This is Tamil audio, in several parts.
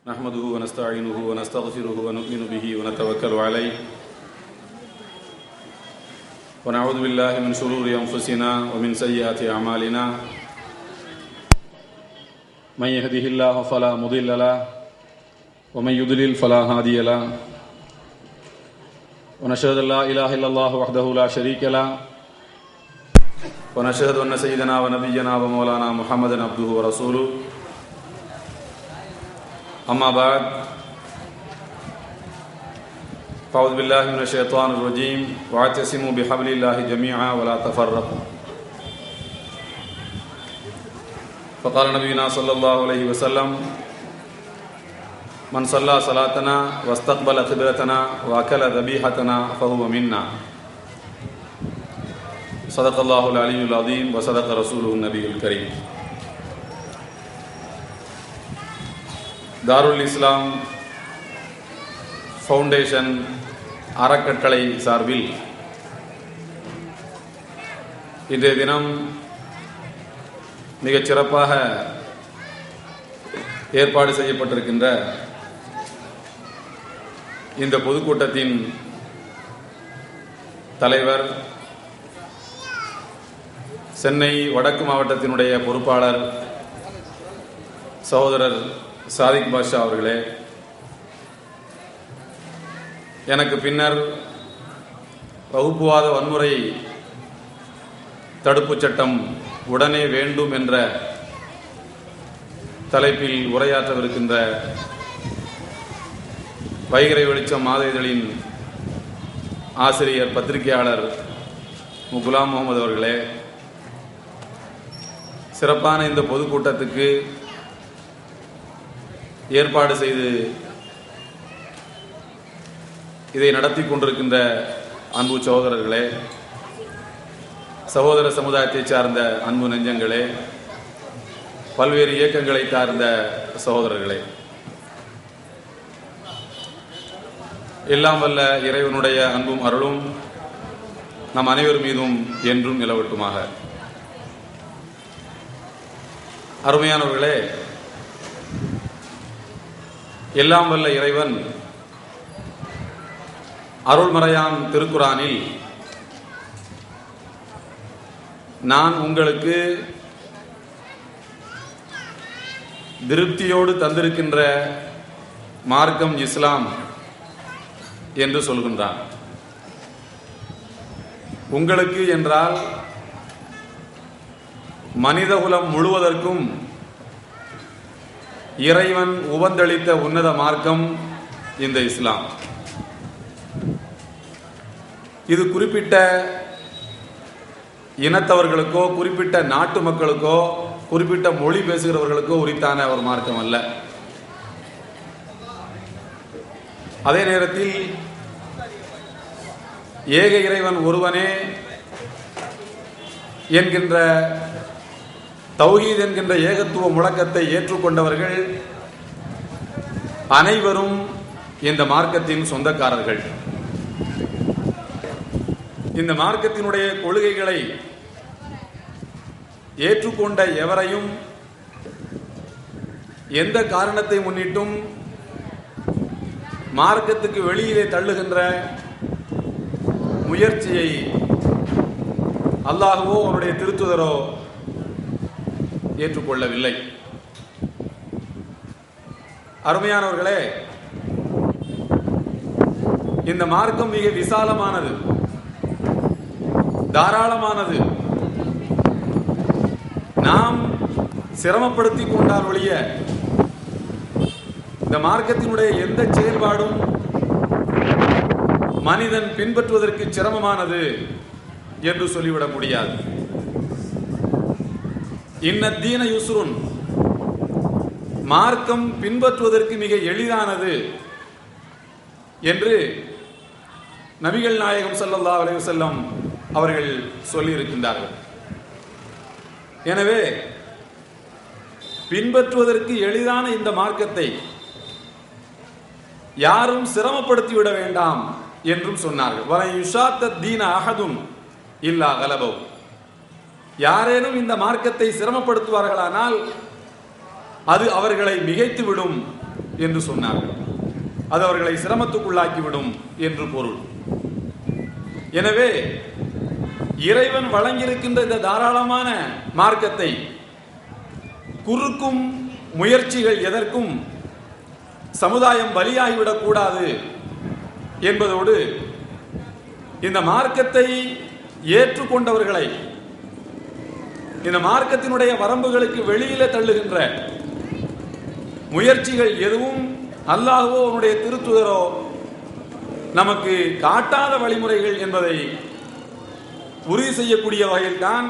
نحمده ونستعينه ونستغفره ونؤمن به ونتوكل عليه ونعوذ بالله من شرور أنفسنا ومن سيئات أعمالنا من يهده الله فلا مضل له ومن يضلل فلا هادي له ونشهد أن لا إله إلا الله وحده لا شريك له ونشهد أن سيدنا ونبينا ومولانا محمدا عبده ورسوله أما بعد فأعوذ بالله من الشيطان الرجيم واعتصموا بحبل الله جميعا ولا تفرقوا فقال نبينا صلى الله عليه وسلم من صلى صلاتنا واستقبل قبلتنا وأكل ذبيحتنا فهو منا صدق الله العلي العظيم وصدق رسوله النبي الكريم. தாருல் இஸ்லாம் ஃபவுண்டேஷன் அறக்கட்டளை சார்பில் இன்றைய தினம் மிகச் சிறப்பாக ஏற்பாடு செய்யப்பட்டிருக்கின்ற இந்த பொதுக்கூட்டத்தின் தலைவர், சென்னை வடக்கு மாவட்டத்தினுடைய பொறுப்பாளர் சகோதரர் சாதிக் பாஷா அவர்களே, எனக்கு பின்னர் வகுப்புவாத வன்முறை தடுப்புச் சட்டம் உடனே வேண்டும் என்ற தலைப்பில் உரையாற்றவிருக்கின்ற வைகறை வெளிச்சம் மாத இதழின் ஆசிரியர் பத்திரிகையாளர் குலாம் முகமது அவர்களே, சிறப்பான இந்த பொதுக்கூட்டத்துக்கு ஏற்பாடு செய்து இதை நடத்தி கொண்டிருக்கின்ற அன்பு சகோதரர்களே, சகோதர சமுதாயத்தை சார்ந்த அன்பு நெஞ்சங்களே, பல்வேறு இயக்கங்களை சார்ந்த சகோதரர்களே, எல்லாம் வல்ல இறைவனுடைய அன்பும் அருளும் நம் அனைவர் மீதும் என்றும் நிலவட்டுமாக. அருமையானவர்களே, எல்லாம் வல்ல இறைவன் அருள்மறையான் திருக்குரானில் நான் உங்களுக்கு திருப்தியோடு தந்திருக்கின்ற மார்க்கம் இஸ்லாம் என்று சொல்கின்றான். உங்களுக்கு என்றால் மனிதகுலம் முழுவதற்கும் இறைவன் உபந்தளித்த உன்னத மார்க்கம் இந்த இஸ்லாம். இது குறிப்பிட்ட இனத்தவர்களுக்கோ குறிப்பிட்ட நாட்டு மக்களுக்கோ குறிப்பிட்ட மொழி பேசுகிறவர்களுக்கோ உரித்தான ஒரு மார்க்கம் அல்ல. அதே நேரத்தில் ஏக இறைவன் ஒருவனே என்கின்ற தௌஹீத் என்கின்ற ஏகத்துவ முழக்கத்தை ஏற்றுக்கொண்டவர்கள் அனைவரும் இந்த மார்க்கத்தின் சொந்தக்காரர்கள். இந்த மார்க்கத்தினுடைய கொள்கைகளை ஏற்றுக்கொண்ட எவரையும் எந்த காரணத்தை முன்னிட்டும் மார்க்கத்துக்கு வெளியிலே தள்ளுகின்ற முயற்சியை அல்லாஹ்வோ அவருடைய திருத்துதரோ ஏற்றுக்கொள்ளவில்லை. அருமையானவர்களே, இந்த மார்க்கம் மிக விசாலமானது, தாராளமானது. நாம் சிரமப்படுத்திக் கொண்டால் ஒழிய இந்த மார்க்கத்தினுடைய எந்த செயல்பாடும் மனிதன் பின்பற்றுவதற்கு சிரமமானது என்று சொல்லிவிட முடியாது. இன்னத்தீன யுஸ்ருன், மார்க்கம் பின்பற்றுவதற்கு மிக எளிதானது என்று நபிகள் நாயகம் ஸல்லல்லாஹு அலைஹி வஸல்லம் அவர்கள் சொல்லியிருக்கின்றார்கள். எனவே பின்பற்றுவதற்கு எளிதான இந்த மார்க்கத்தை யாரும் சிரமப்படுத்திவிட வேண்டாம் என்றும் சொன்னார்கள். வல யுஷாத்த தீன அஹதுன் இல்லா கலபவ், யாரேனும் இந்த மார்க்கத்தை சிரமப்படுத்துவார்களானால் அது அவர்களை மிகைத்துவிடும் என்று சொன்னார்கள். அது அவர்களை சிரமத்துக்குள்ளாக்கிவிடும் என்று பொருள். எனவே இறைவன் வழங்கியிருக்கின்ற இந்த தாராளமான மார்க்கத்தை குறுக்கும் முயற்சிகள் எதற்கும் சமுதாயம் பலியாகிவிடக் கூடாது என்பதோடு இந்த மார்க்கத்தை ஏற்றுக்கொண்டவர்களை இந்த மார்க்கத்தினுடைய வரம்புகளுக்கு வெளியில தள்ளுகின்ற முயற்சிகள் எதுவும் அல்லாஹ்வோ அவனுடைய திருத்துதரோ நமக்கு காட்டாத வழிமுறைகள் என்பதை உறுதி செய்யக்கூடிய வகையில்தான்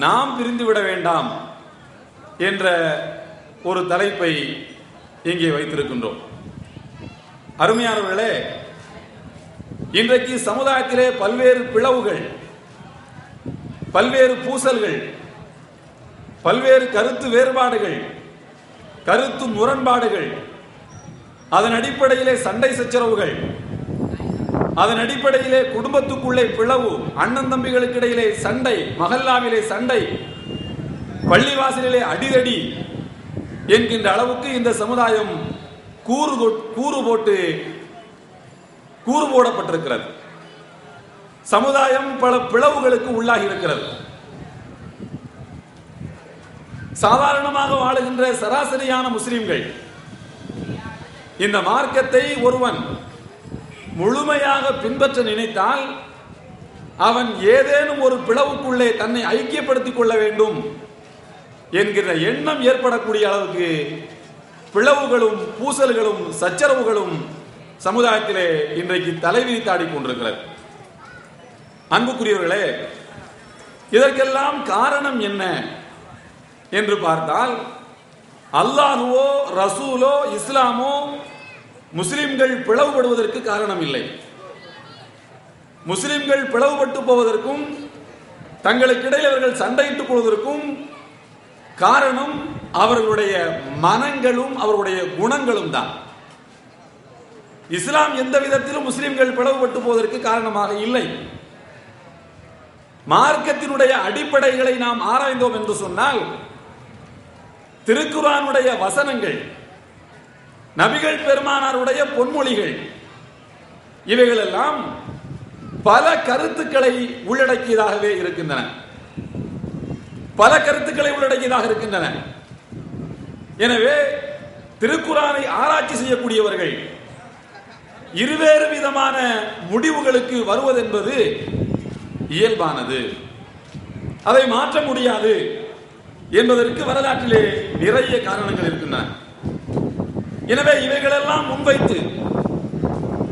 நாம் பிரிந்துவிட வேண்டாம் என்ற ஒரு தலைப்பை இங்கே வைத்திருக்கின்றோம். அருமையானவர்களே, இன்றைக்கு சமுதாயத்திலே பல்வேறு பிளவுகள், பல்வேறு பூசல்கள், பல்வேறு கருத்து வேறுபாடுகள், கருத்து முரண்பாடுகள், அதன் அடிப்படையிலே சண்டை சச்சரவுகள், அதன் அடிப்படையிலே குடும்பத்துக்குள்ளே பிளவு, அண்ணன் தம்பிகளுக்கு இடையிலே சண்டை, மகல்லாவிலே சண்டை, பள்ளிவாசலிலே அடிதடி என்கின்ற அளவுக்கு இந்த சமுதாயம் கூறு போடப்பட்டிருக்கிறது. சமுதாயம் பல பிளவுகளுக்கு உள்ளாகி இருக்கிறது. சாதாரணமாக வாழுகின்ற சராசரியான முஸ்லிம்கள் இந்த மார்க்கத்தை ஒருவன் முழுமையாக பின்பற்ற நினைத்தால் அவன் ஏதேனும் ஒரு பிளவுக்குள்ளே தன்னை ஐக்கியப்படுத்திக் கொள்ள வேண்டும் என்கிற எண்ணம் ஏற்படக்கூடிய அளவுக்கு பிளவுகளும் பூசல்களும் சச்சரவுகளும் சமுதாயத்திலே இன்றைக்கு தலைவிரித்தாடி கொண்டிருக்கிறது. அன்புக்குரியவர்களே, இதற்கெல்லாம் காரணம் என்ன என்று பார்த்தால், அல்லாஹ்வோ ரசூலோ இஸ்லாமோ முஸ்லிம்கள் பிளவுபடுவதற்கு காரணம் இல்லை. முஸ்லிம்கள் பிளவுபட்டு போவதற்கும் தங்களுக்கிடையில் அவர்கள் சண்டையிட்டுக் கொள்வதற்கும் காரணம் அவர்களுடைய மனங்களும் அவர்களுடைய குணங்களும் தான். இஸ்லாம் எந்த விதத்திலும் முஸ்லிம்கள் பிளவுபட்டு போவதற்கு காரணமாக இல்லை. மார்க்கத்தினுடைய அடிப்படைகளை நாம் ஆராய்ந்தோம் என்று சொன்னால், திருக்குர்ஆனுடைய வசனங்கள், நபிகள் பெருமானாருடைய பொன்மொழிகள், இவைகளெல்லாம் பல கருத்துக்களை உள்ளடக்கியதாகவே இருக்கின்றன. பல கருத்துக்களை உள்ளடக்கியதாக இருக்கின்றன. எனவே திருக்குர்ஆனை ஆராய்ச்சி செய்யக்கூடியவர்கள் இருவேறு விதமான முடிவுகளுக்கு வருவதென்பது இயல்பானது, அதை மாற்ற முடியாது என்பதற்கு வரலாற்றிலே நிறைய காரணங்கள் இருக்கின்றன. எனவே இவைகளெல்லாம் முன்வைத்து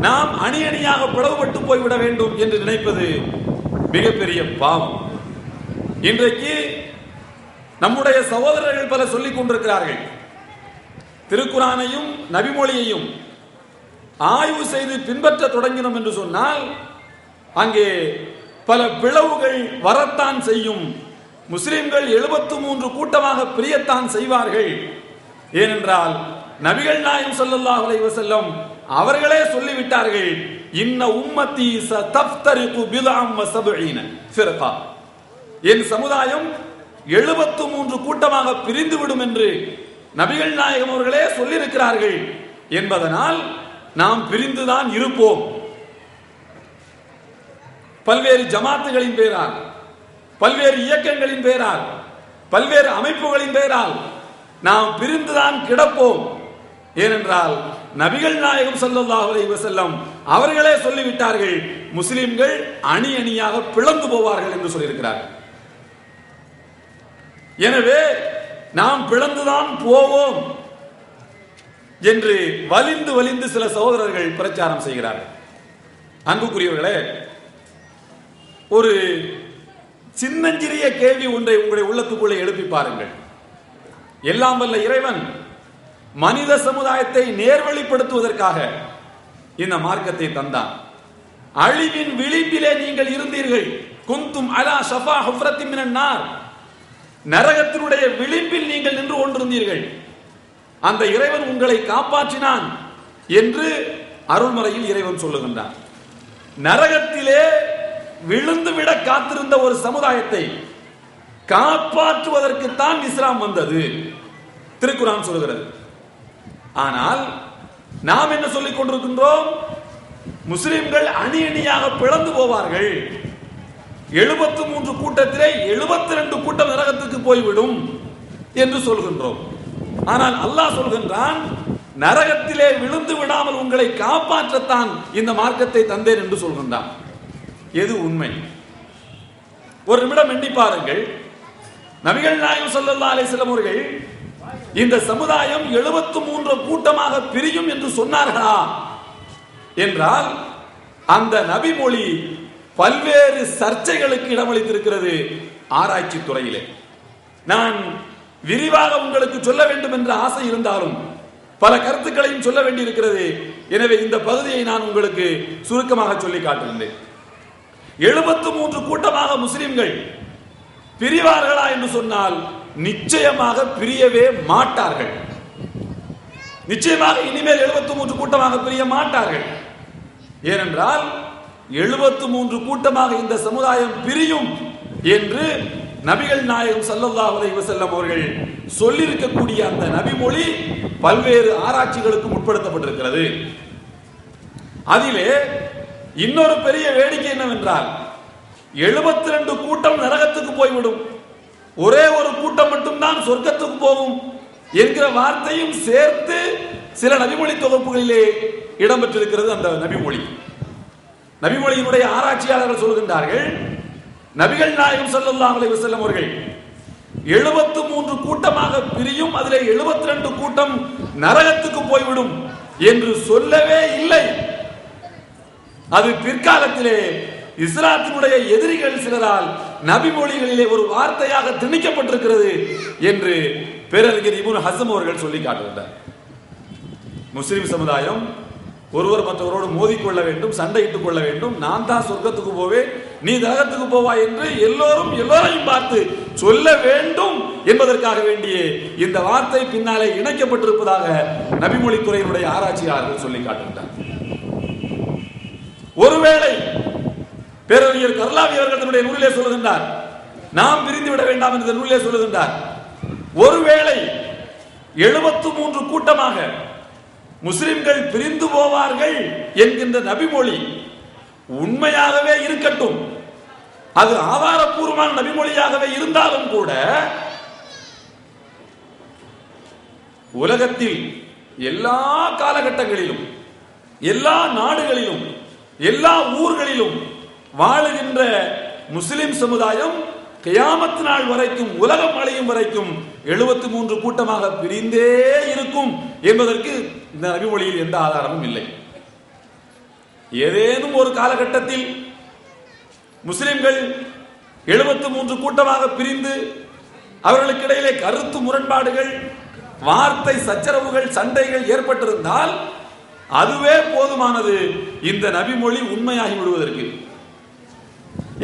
நாம் அணி அணியாக பிளவுபட்டு போய்விட வேண்டும் என்று நினைப்பது மிகப்பெரிய பாவம். இன்றைக்கு நம்முடைய சகோதரர்கள் பல சொல்லிக் கொண்டிருக்கிறார்கள். திருக்குர்ஆனையும் நபிமொழியையும் ஆய்வு செய்து பின்பற்ற தொடங்கினோம் என்று சொன்னால் அங்கே பல பிளவுகள் வரத்தான் செய்யும். முஸ்லிம்கள் 73 கூட்டமாக பிரியத்தான் செய்வார்கள். ஏனென்றால் நபிகள் நாயகம் ஸல்லல்லாஹு அலைஹி வஸல்லம் அவர்களே சொல்லிவிட்டார்கள், இன்ன உம்மத்தி சதஃப்தரிகு பித்அம் வ ஸபஈன ஃபிர்கா, என் சமுதாயம் 73 கூட்டமாக பிரிந்துவிடும் என்று நபிகள் நாயகம் அவர்களே சொல்லியிருக்கிறார்கள் என்பதனால் நாம் பிரிந்துதான் இருப்போம். பல்வேறு ஜமாத்துகளின் பெயரால், பல்வேறு இயக்கங்களின் பெயரால், பல்வேறு அமைப்புகளின் பெயரால் நாம் பிரிந்துதான் கிடப்போம். ஏனென்றால் நபிகள் நாயகம் ஸல்லல்லாஹு அலைஹி வஸல்லம் அவர்களே சொல்லிவிட்டார்கள், முஸ்லிம்கள் அணி அணியாக பிளந்து போவார்கள் என்று சொல்லியிருக்கிறார்கள். எனவே நாம் பிளந்துதான் போவோம் என்று வலிந்து வலிந்து சில சகோதரர்கள் பிரச்சாரம் செய்கிறார்கள். அன்புக்குரியவர்களே, ஒரு சின்னஞ்சிறிய கேள்வி ஒன்றை உங்களுடைய உள்ளத்துக்குள்ளே எழுப்பி பாருங்கள். எல்லாம் வல்ல இறைவன் மனித சமுதாயத்தை நேர்வழிப்படுத்துவதற்காக இந்த மார்க்கத்தை தந்தான். அழிவின் விளிம்பிலே நீங்கள் இருந்தீர்கள். குந்தும் அலா ஷஃபா ஹுஃப்ரத்தின் மினன் நார், நரகத்தினுடைய விளிம்பில் நீங்கள் நின்று கொண்டிருந்தீர்கள். அந்த இறைவன் உங்களை காப்பாற்றினான் என்று அருள்மறையில் இறைவன் சொல்லுகின்றான். நரகத்திலே விழுந்துவிட காத்திருந்த ஒரு சமுதாயத்தை காப்பாற்றுவதற்குத்தான் இஸ்லாம் வந்தது. திருக்குர்ஆன் சொல்கிறது, ஆனால் நாம் என்ன சொல்லிக் கொண்டிருக்கின்றோம்? முஸ்லிம்கள் அணி அணியாக பிளந்து போவார்கள். 73 கூட்டத்திலே 72 கூட்டம் நரகத்துக்கு போய்விடும் என்று சொல்கின்றோம். ஆனால் அல்லாஹ் சொல்கின்றான், நரகத்திலே விழுந்து விடாமல் உங்களை காப்பாற்றத்தான் இந்த மார்க்கத்தை தந்தேன் என்று சொல்கின்றான். எது உண்மை? ஒரு நிமிடம் எண்ணி பாருங்கள். நபிகள் நாயகம் ஸல்லல்லாஹு அலைஹி வஸல்லம் அவர்கள் இந்த சமுதாயம் 73 கூட்டமாக பிரியும் என்று சொன்னார்களா என்றால் அந்த நபி மொழி பல்வேறு சர்ச்சைகளுக்கு இடமளித்திருக்கிறது ஆராய்ச்சி துறையிலே. நான் விரிவாக உங்களுக்கு சொல்ல வேண்டும் என்ற ஆசை இருந்தாலும் பல கருத்துக்களையும் சொல்ல வேண்டியிருக்கிறது. எனவே இந்த பகுதியை நான் உங்களுக்கு சுருக்கமாக சொல்லி காட்டுகின்றேன். 73 கூட்டமாக முஸ்லிம்கள் பிரிவார்களா என்று சொன்னால் நிச்சயமாக பிரியவே மாட்டார்கள். நிச்சயமாக இனிமேல் 73 கூட்டமாக பிரிய மாட்டார்கள். ஏனென்றால் 73 கூட்டமாக இந்த சமுதாயம் பிரியும் என்று நபிகள் நாயகம் ஸல்லல்லாஹு அலைஹி வஸல்லம் அவர்கள் சொல்லியிருக்கக்கூடிய அந்த நபிமொழி பல்வேறு ஆராய்ச்சிகளுக்கு உட்படுத்தப்பட்டிருக்கிறது. அதிலே இன்னொரு பெரிய வேடிக்கை என்னவென்றால் 72 கூட்டம் நரகத்துக்கு போய்விடும், ஒரே ஒரு கூட்டம் மட்டும்தான் சொர்க்கத்துக்கு போகும் என்கிற வார்த்தையும் சேர்த்து சில நபிமொழி தொகுப்புகளிலே இடம்பெற்றிருக்கிறது. அந்த நபிமொழியினுடைய ஆராய்ச்சியாளர்கள் சொல்கின்றார்கள், நபிகள் நாயகம் ஸல்லல்லாஹு அலைஹி வஸல்லம் அவர்கள் 73 கூட்டமாக பிரியும், அதிலே 72 கூட்டம் நரகத்துக்கு போய்விடும் என்று சொல்லவே இல்லை. அது பிற்காலத்திலே இஸ்லாத்தினுடைய எதிரிகள் சிலரால் நபிமொழிகளிலே ஒரு வார்த்தையாக திணிக்கப்பட்டிருக்கிறது என்று பேரறிஞர் இப்னு ஹஸம் அவர்கள் சொல்லி காட்டுகின்றார். முஸ்லிம் சமுதாயம் ஒருவர் மற்றவரோடு மோதிக்கொள்ள வேண்டும், சண்டையிட்டுக் கொள்ள வேண்டும், நான் தான் சொர்க்கத்துக்கு போவேன், நீ நரகத்துக்கு போவாய் என்று எல்லோரையும் பார்த்து சொல்ல வேண்டும் என்பதற்காக வேண்டிய இந்த வார்த்தை பின்னாலே இணைக்கப்பட்டிருப்பதாக நபிமொழி துறையினுடைய ஆராய்ச்சியாளர்கள் சொல்லி காட்டுகின்றார். ஒருவேளை பேரறிஞர் கர்லாவி அவர்கள் தன்னுடைய நூலிலே சொல்லுகின்றார், நாம் பிரிந்து விட வேண்டாம் என்ற நூலிலே சொல்லுகின்றார், ஒருவேளை 73 கூட்டமாக முஸ்லிம்கள் பிரிந்து போவார்கள் என்கின்ற நபிமொழி உண்மையாகவே இருக்கட்டும், அது ஆதாரப்பூர்வமான நபிமொழியாகவே இருந்தாலும் கூட உலகத்தில் எல்லா காலகட்டங்களிலும் எல்லா நாடுகளிலும் எல்லா ஊர்களிலும் வாழுகின்ற முஸ்லிம் சமுதாயம் கியாமத் நாள் வரைக்கும், உலகம் அழியும் வரைக்கும் 73 கூட்டமாக பிரிந்தே இருக்கும் என்பதற்கு இந்த நபிமொழியில் எந்த ஆதாரமும் இல்லை. ஏதேனும் ஒரு காலகட்டத்தில் முஸ்லிம்கள் 73 கூட்டமாக பிரிந்து அவர்களுக்கு இடையிலே கருத்து முரண்பாடுகள், வார்த்தை சச்சரவுகள், சண்டைகள் ஏற்பட்டிருந்தால் அதுவே போதுமானது இந்த நபிமொழி உண்மையாகி விடுவதற்கு.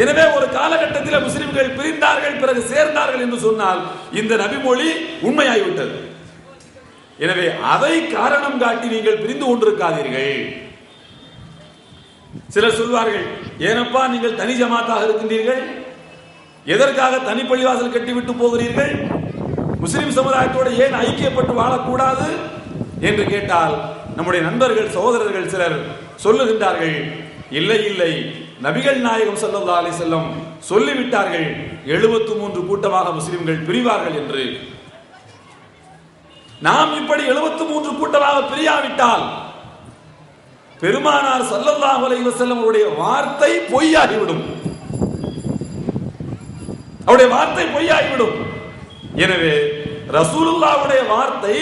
எனவே ஒரு காலகட்டத்தில் முஸ்லிம்கள் பிரிந்தார்கள், பிறகு சேர்ந்தார்கள் என்று சொன்னால் இந்த நபிமொழி உண்மையாகிவிட்டது. எனவே அதை காரணம் காட்டி நீங்கள் பிரிந்து கொண்டிருக்காதீர்கள். சிலர் சொல்வார்கள், ஏனப்பா நீங்கள் தனி ஜமாத்தாக இருக்கின்றீர்கள், எதற்காக தனி பள்ளிவாசல் கட்டிவிட்டு போகிறீர்கள், முஸ்லிம் சமுதாயத்தோடு ஏன் ஐக்கியப்பட்டு வாழக்கூடாது என்று கேட்டால் நம்முடைய நண்பர்கள் சகோதரர்கள் சிலர் சொல்லுகின்றார்கள், இல்லை இல்லை, நபிகள் நாயகம் ஸல்லல்லாஹு அலைஹி வஸல்லம் சொல்லிவிட்டார்கள் 73 கூட்டமாக முஸ்லிம்கள் பிரிவார்கள் என்று. நாம் இப்படி 73 கூட்டமாக பிரியாவிட்டால் பெருமானார் ஸல்லல்லாஹு அலைஹி வஸல்லம் அவருடைய வார்த்தை பொய்யாகிவிடும், அவருடைய வார்த்தை பொய்யாகிவிடும். எனவே ரசூலுல்லாஹ்வுடைய வார்த்தை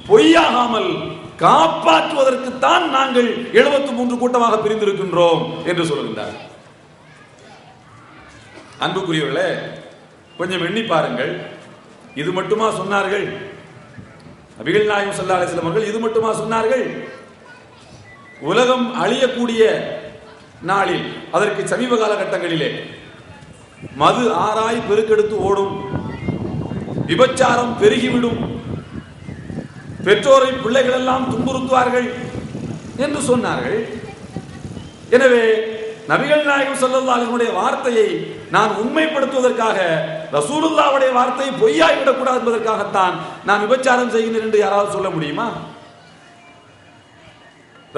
பொய்யாகாமல் காப்பாற்றுவதற்குத்தான் நாங்கள் 73 கூட்டமாக பிரிந்திருக்கின்றோம் என்று சொல்லுகின்றார். அன்புக்குரியவர்களே, கொஞ்சம் எண்ணி பாருங்கள். இது மட்டுமா சொன்னார்கள்? நபிகள் நாயகம் ஸல்லல்லாஹு அலைஹி வஸல்லம் அவர்கள் இது மட்டுமா சொன்னார்கள்? உலகம் அழியக்கூடிய நாளில், அதற்கு சமீப காலகட்டங்களிலே மது ஆராய் பெருக்கெடுத்து ஓடும், விபச்சாரம் பெருகிவிடும், பெற்றோரை பிள்ளைகள் எல்லாம் துன்புறுத்துவார்கள் என்று சொன்னார்கள். எனவே நபிகள் நாயகம் ஸல்லல்லாஹு அலைஹி வஸல்லம் வார்த்தையை நான் உண்மைப்படுத்துவதற்காக, ரசூலுல்லாஹ்வுடைய வார்த்தை பொய்யாகிவிடக் கூடாது என்பதற்காகத்தான் நான் விபச்சாரம் செய்கிறேன் என்று யாராவது சொல்ல முடியுமா?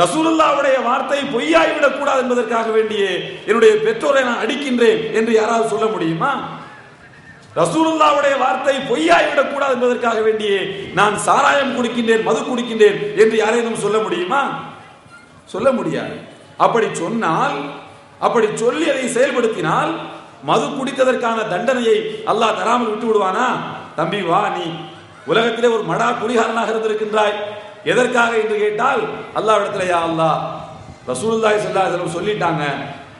ரசூலுல்லாஹ்வுடைய வார்த்தை பொய்யாய்விடக் கூடாது என்பதற்காக வேண்டியே என்னுடைய பெற்றோரை நான் அடிக்கின்றேன் என்று யாராவது சொல்ல முடியுமா? ரசூலுல்லாஹ்வுடைய வார்த்தை பொய்யாய்விடக் கூடாது என்பதற்காக வேண்டியே நான் சாராயம் குடிக்கின்றேன், மது குடிக்கின்றேன் என்று யாரேனும் சொல்ல முடியுமா? சொல்ல முடியாது. அப்படி சொன்னால், அப்படி சொல்லி அதை செயல்படுத்தினால் மது குடித்ததற்கான தண்டனையை அல்லாஹ் தராமல் விட்டு விடுவானா? தம்பி வா, நீ உலகத்திலே ஒரு மடா குடிகாரனாக இருந்திருக்கின்றாய், எதற்காக என்று கேட்டால் அல்லாஹ்விடத்துல, யா அல்லாஹ், ரசூலுல்லாஹி ஸல்லல்லாஹு அலைஹி வஸல்லம் சொல்லிட்டாங்க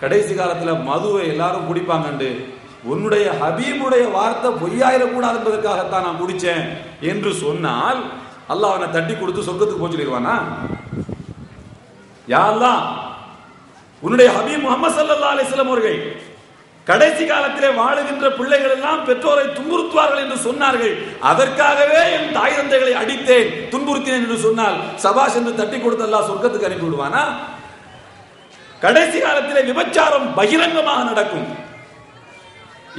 கடைசி காலத்துல மதுவை எல்லாரும் குடிப்பாங்கன்னு, உன்னுடைய ஹபீபுடைய வார்த்தை பொய்யாயிடக்கூடாது என்பதற்காகத்தான் நான் குடிச்சேன் என்று சொன்னால் அல்லாஹ் அவனை தட்டி கொடுத்து சொர்க்கத்துக்கு போய் சொல்லிடுவானா? யா அல்லாஹ், உன்னுடைய ஹபீப் முஹம்மது ஸல்லல்லாஹு அலைஹி வஸல்லம் அவர்கள் கடைசி காலத்திலே வாழுகின்ற பிள்ளைகள் எல்லாம் பெற்றோரை துன்புறுத்துவார்கள் என்று சொன்னார்கள், அதற்காகவே என் தாய் தந்தைகளை அடித்தேன், துன்புறுத்தினேன் என்று சொன்னால் சபாஷ் என்று தட்டி கொடுத்து அல்லாஹ் சொர்க்கத்துக்கு அனுப்பி விடுவானா? கடைசி காலத்திலே விபச்சாரம் பகிரங்கமாக நடக்கும்.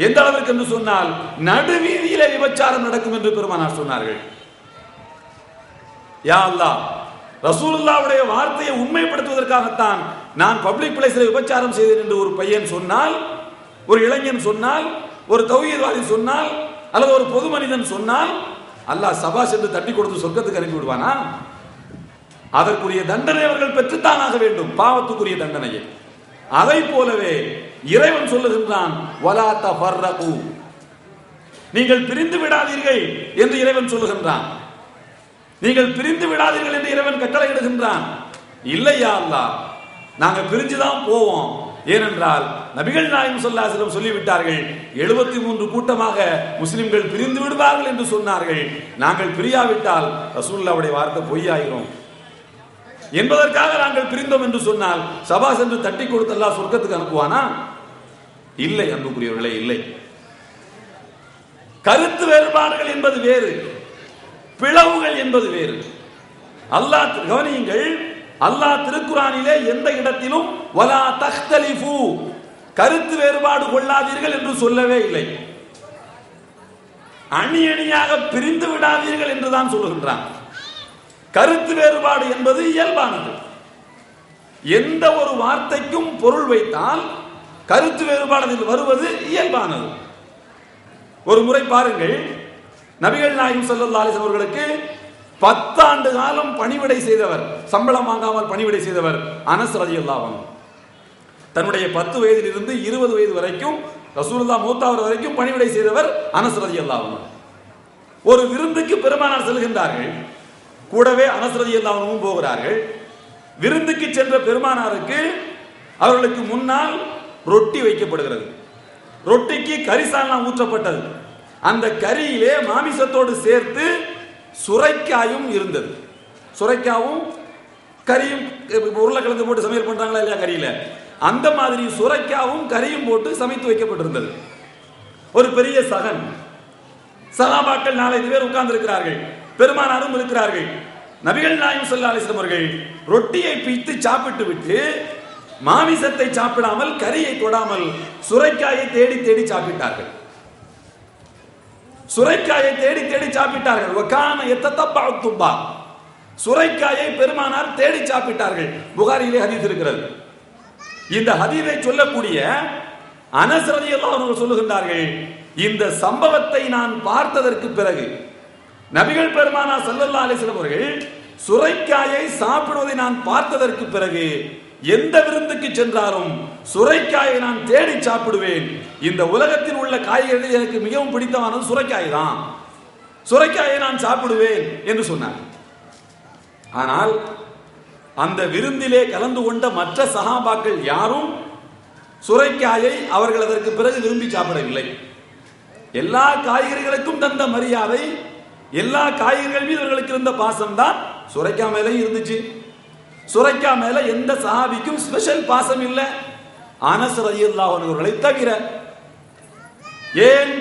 எந்த அளவிற்கு என்று சொன்னால் நடுவீதியிலே விபச்சாரம் நடக்கும் என்று பெருமானார் சொன்னார்கள். யா அல்லாஹ், ரசூலுல்லாஹ்வுடைய வார்த்தையை உண்மைப்படுத்துவதற்காகத்தான் நான் பப்ளிக் பிளேஸில் விபச்சாரம் செய்தேன் என்று ஒரு பையன் சொன்னால், ஒரு இளைஞன் சொன்னால், ஒரு தௌஹீத்வாதி சொன்னால், அல்லது ஒரு பொது மனிதன் சொன்னால் அல்லாஹ் சபாஷ் என்று தட்டி கொடுத்து சொர்க்கத்துக்கு அனுப்பி விடுவானா? அதற்குரிய தண்டனை அவர்கள் பெற்றுத்தான் ஆக வேண்டும், பாவத்துக்குரிய தண்டனையை. அதை போலவே இறைவன் சொல்லுகின்றான், வலா தஃபர்ரகு, நீங்கள் பிரிந்து விடாதீர்கள் என்று இறைவன் சொல்லுகின்றான். நீங்கள் பிரிந்து விடாதீர்கள் என்று இறைவன் கட்டளை இடுகின்றான். இல்லையா அல்லாஹ், நாங்க பிரிஞ்சுதான் போவோம். ஏனென்றால் நபிகள் நாயகம் ஸல்லல்லாஹு அலைஹி வஸல்லம் சொல்லிவிட்டார்கள், 73 கூட்டமாக முஸ்லிம்கள் பிரிந்து விடுவார்கள் என்று சொன்னார்கள். நாங்கள் பிரியாவிட்டால் ரசூலுல்லாஹ்வுடைய வார்த்தை பொய்யாயிரும் என்பதற்காக நாங்கள் பிரிந்தோம் என்று சொன்னால் சபாஸ் என்று தட்டி கொடுத்து அல்லாஹ் சொர்க்கத்துக்கு அனுப்புவானா? இல்லை அன்புக்குரியவர்களே, இல்லை. கருத்து வேறுபாடுகள் என்பது வேறு, பிளவுகள் என்பது வேறு. அல்லாஹ் கவனியுங்கள், அல்லாஹ் திருக்குரானிலே எந்த இடத்திலும் வலா தக்தலிஃபு, கருத்து வேறுபாடு கொள்ளாதீர்கள் என்று சொல்லவே இல்லை. அணி அணியாக பிரிந்து விடாதீர்கள் என்றுதான் சொல்லுகின்றான். கருத்து வேறுபாடு என்பது இயல்பானது. எந்த ஒரு வார்த்தைக்கும் பொருள் வைத்தால் கருத்து வேறுபாடு வருவது இயல்பானது. ஒரு முறை பாருங்கள், நபிகள் நாயகம் ஸல்லல்லாஹு அலைஹி வஸல்லம் அவர்களுக்கு 10 ஆண்டு காலம் பணிவிடை செய்தவர், சம்பளம் வாங்காமல் பணிவிடை செய்தவர் அனஸ் ரலியல்லாஹு அன்ஹு. தன்னுடைய 10 வயதிலிருந்து 20 வயது வரைக்கும் ரசூலுல்லாஹ் மௌத்தாவர் வரைக்கும் பணிவிடை செய்தவர் அனஸ் ரலியல்லாஹு அன்ஹு. ஒரு விருந்துக்கு பெருமானார் செல்கின்றார்கள், கூடவே அனஸ் ரலியல்லாஹு அன்ஹுவும் போகிறார்கள். விருந்துக்கு சென்ற பெருமானாருக்கு அவர்களுக்கு முன்னால் ரொட்டி வைக்கப்படுகிறது. ரொட்டிக்கு கரிசால்னா ஊற்றப்பட்டது. அந்த கரியிலே மாமிசத்தோடு சேர்த்து சுரைக்காயும் இருந்தது. சுரைக்காவும் கரியும், உருளைக்கிழங்கு போட்டு சமையல் பண்றாங்களா இல்லையா கரியில, அந்த மாதிரி சுரைக்காவும் கரியும் போட்டு சமைத்து வைக்கப்பட்டிருந்தது. ஒரு பெரிய சகன், சஹாபாக்கள் 4-5 பேர் உட்கார்ந்து இருக்கிறார்கள், பெருமானாரும் இருக்கிறார்கள். நபிகள் நாயகம் ஸல்லல்லாஹு அலைஹி வஸல்லம் அவர்கள் ரொட்டியை பிய்த்து சாப்பிட்டு விட்டு மாமிசத்தை சாப்பிடாமல் கரியை தொடாமல் சுரைக்காயை தேடி தேடி சாப்பிட்டார்கள். சுரைக்காயை தேடி தேடி சாப்பிட்டார்கள். வகான யத்தத்தபஅ துப்பா, சுரைக்காயை பெருமானார் தேடி சாப்பிட்டார்கள். புகாரியிலே ஹதீஸ் இருக்கிறது. இந்த ஹதீஸை சொல்லக்கூடிய அனஸ் ரலியல்லாஹு அன்ஹு சொல்லுகின்றார்கள், இந்த சம்பவத்தை நான் பார்த்ததற்கு பிறகு, நபிகள் பெருமானார் ஸல்லல்லாஹு அலைஹி வஸல்லம் அவர்கள் சுரைக்காயை சாப்பிடுவதை நான் பார்த்ததற்கு பிறகு எந்த விருந்துக்கு சென்றாலும் சுரைக்காயை நான் தேடி சாப்பிடுவேன். இந்த உலகத்தில் உள்ள காய்கறிகளில் எனக்கு மிகவும் பிடித்தமானது சுரைக்காய் தான், சுரைக்காயை நான் சாப்பிடுவேன் என்று சொன்னார். ஆனால் அந்த விருந்திலே கலந்து கொண்ட மற்ற சஹாபாக்கள் யாரும் சுரைக்காயை அவர்கள் அதற்கு பிறகு விரும்பி சாப்பிடவில்லை. எல்லா காய்கறிகளுக்கும் தந்த மரியாதை, எல்லா காய்கறிகள் மீது அவர்களுக்கு இருந்த பாசம் தான் சுரைக்காய் மேலே இருந்துச்சு. சுரைக்காய் மேல எந்த சஹாபிக்கும் ஸ்பெஷல் பாசம் இல்லை, அனஸ் ரலியல்லாஹு அன்ஹு அவர்களை தவிர. ஏன்?